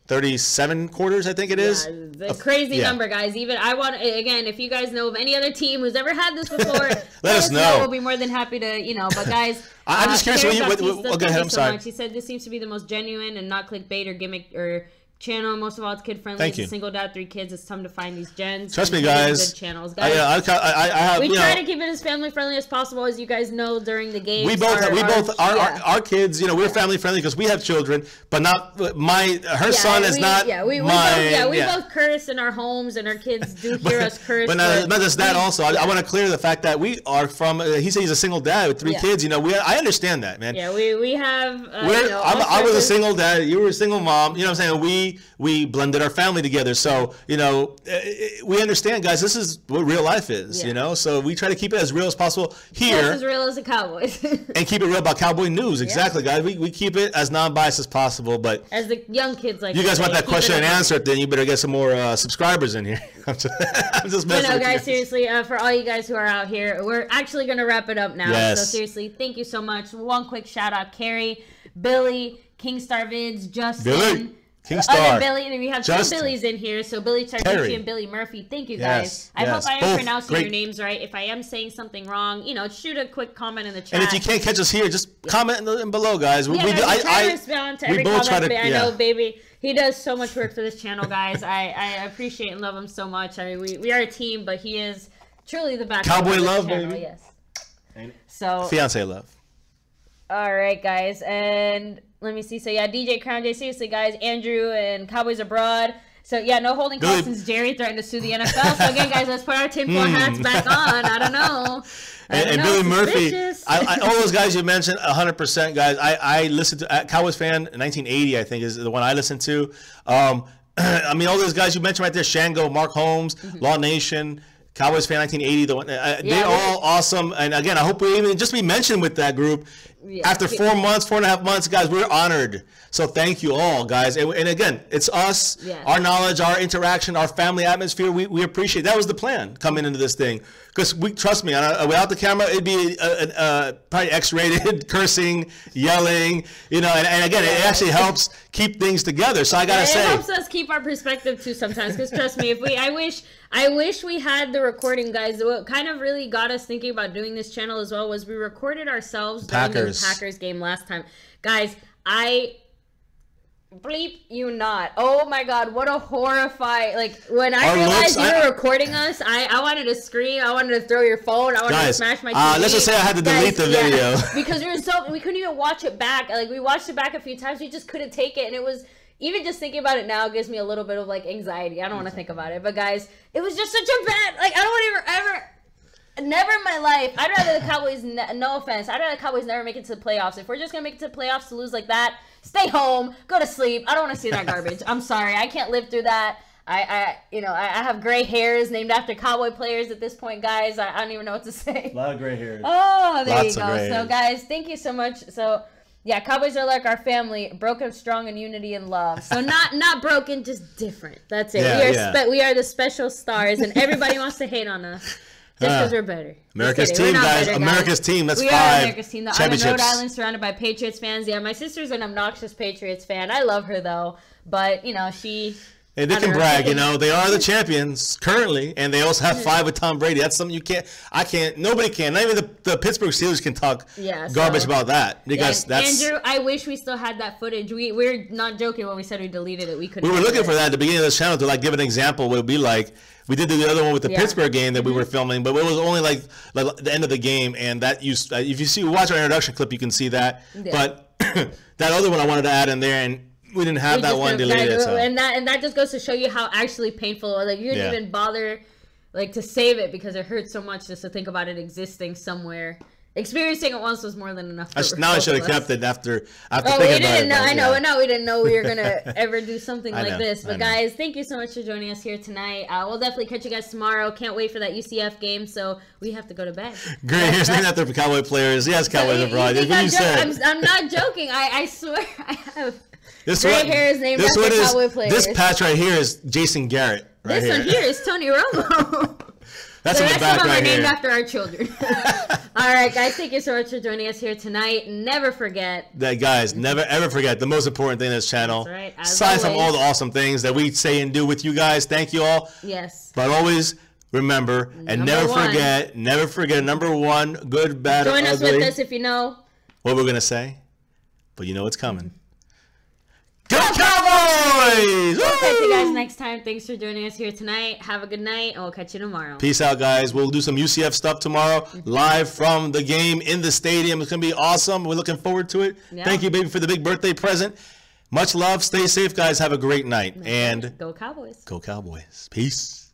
37 quarters, I think it is. The crazy number, guys. Even I want, again, if you guys know of any other team who's ever had this before, let us know. We'll be more than happy to, but guys. I'm just curious. Go ahead. I'm sorry. He said this seems to be the most genuine and not clickbait or gimmick or channel. Most of all, it's kid friendly. Thank you. As a single dad, 3 kids. It's time to find these gens. Trust me, guys. Good channels, guys. I have. We try to keep it as family friendly as possible, as you guys know during the game. Our kids. We're family friendly because we have children, but not her son is not. We both curse in our homes, and our kids do hear us curse. But not just that. Also, I want to clear the fact that we are from. He said he's a single dad with 3 kids. I understand that, man. Yeah, we have. I was a single dad. You were a single mom. You know what I'm saying? We blended our family together. So, we understand, guys, this is what real life is, So we try to keep it as real as possible here. Just as real as the Cowboys. And keep it real about Cowboy news. Exactly, guys. We keep it as non-biased as possible. But as the young kids like you guys want that question and answer, then you better get some more subscribers in here. I'm just messing with guys, seriously, for all you guys who are out here, we're actually going to wrap it up now. Yes. So seriously, thank you so much. One quick shout out, Carrie, Billy, Kingstar Vids, Justin. Billy. Kingstar. Billy, we have Justin. 2 Billies in here. So Billy Tartucci and Billy Murphy. Thank you guys. I hope I am pronouncing your names right. If I am saying something wrong, shoot a quick comment in the chat. And if you can't catch us here, just comment in below, guys. I try to respond to every comment. I know, baby. He does so much work for this channel, guys. I appreciate and love him so much. We are a team, but he is truly the backbone Cowboy of this love, channel. baby. Yes. So fiance love. All right, guys, and let me see. So DJ Crown J, seriously, guys, Andrew and Cowboys Abroad. So no holding calls since Jerry threatened to sue the NFL. So again, guys, let's put our tinfoil hats back on. I don't know. And Billy Murphy, all those guys you mentioned, 100%, guys. I listened to Cowboys fan in 1980. I think is the one I listened to. All those guys you mentioned right there: Shango, Mark Holmes, Law Nation. Cowboys fan 1980, the one, they're all awesome. And again, I hope we even just be mentioned with that group. After 4.5 months, guys, we're honored. So thank you all, guys. And again, it's us, our knowledge, our interaction, our family atmosphere. We appreciate. That was the plan coming into this thing. Because trust me, without the camera, it'd be probably X-rated, cursing, yelling, and again, it actually helps keep things together. So I gotta say, it helps us keep our perspective too sometimes. Because trust me, I wish we had the recording, guys. What kind of really got us thinking about doing this channel as well was we recorded ourselves during the Packers game last time, guys. Bleep you not. Oh my god, what a horrifying, when I realized you were recording us, I wanted to scream, I wanted to throw your phone, I wanted to smash my TV. Let's just say I had to delete the video. Because we couldn't even watch it back. We watched it back a few times, we just couldn't take it, and it was, even just thinking about it now gives me a little bit of anxiety. I don't want to think about it, but guys, it was just such a bad, I don't want to ever never in my life. I'd rather the Cowboys, no offense, I'd rather the Cowboys never make it to the playoffs. If we're just going to make it to the playoffs to lose like that, stay home, go to sleep. I don't want to see that garbage. I'm sorry. I can't live through that. I have gray hairs named after Cowboy players at this point, guys. I don't even know what to say. A lot of gray hairs. Oh, there you go. So, guys, thank you so much. So, Cowboys are like our family, broken, strong, in unity and love. So not broken, just different. That's it. We are the special stars, and everybody wants to hate on us. Just because we're better. America's team, guys. America's team. That's 5 America's team. I'm in Rhode Island, surrounded by Patriots fans. Yeah, my sister's an obnoxious Patriots fan. I love her, though. But, she... Hey, they can brag, They are the champions currently, and they also have 5 with Tom Brady. That's something nobody can. Not even the Pittsburgh Steelers can talk garbage about that. Because that's... Andrew, I wish we still had that footage. We're not joking when we said we deleted it. We were looking for that at the beginning of this channel to, give an example what it would be like. We did the other one with the Pittsburgh game that we were filming, but it was only like the end of the game, and that if you watch our introduction clip, you can see that. Yeah. But that other one I wanted to add in there, and we didn't have that one deleted. So. And that just goes to show you how actually painful it was. You didn't even bother to save it because it hurts so much just to think about it existing somewhere Experiencing it once was more than enough. Now I should have kept it after thinking about it. I know. Now we didn't know we were gonna ever do something like this. But guys, thank you so much for joining us here tonight. We'll definitely catch you guys tomorrow. Can't wait for that UCF game. So we have to go to bed. Great. Here's named after Cowboy players. Yes, Cowboys abroad. I'm not joking. I swear I have. Gray hair is named after Cowboy players. This patch right here is Jason Garrett. This one here is Tony Romo. That's in the back right here. Named after our children. All right, guys. Thank you so much for joining us here tonight. Never forget that, guys. Never ever forget the most important thing in this channel. That's right. Aside from all the awesome things that we say and do with you guys, thank you all. Yes. But always remember and never forget. Number one, good, bad, or ugly. Join us with us if you know what we're gonna say, but you know what's coming. Go Cowboys! We'll catch you guys next time. Thanks for joining us here tonight. Have a good night, and we'll catch you tomorrow. Peace out, guys. We'll do some UCF stuff tomorrow, live from the game in the stadium. It's going to be awesome. We're looking forward to it. Yeah. Thank you, baby, for the big birthday present. Much love. Stay safe, guys. Have a great night. And go Cowboys. Go Cowboys. Peace.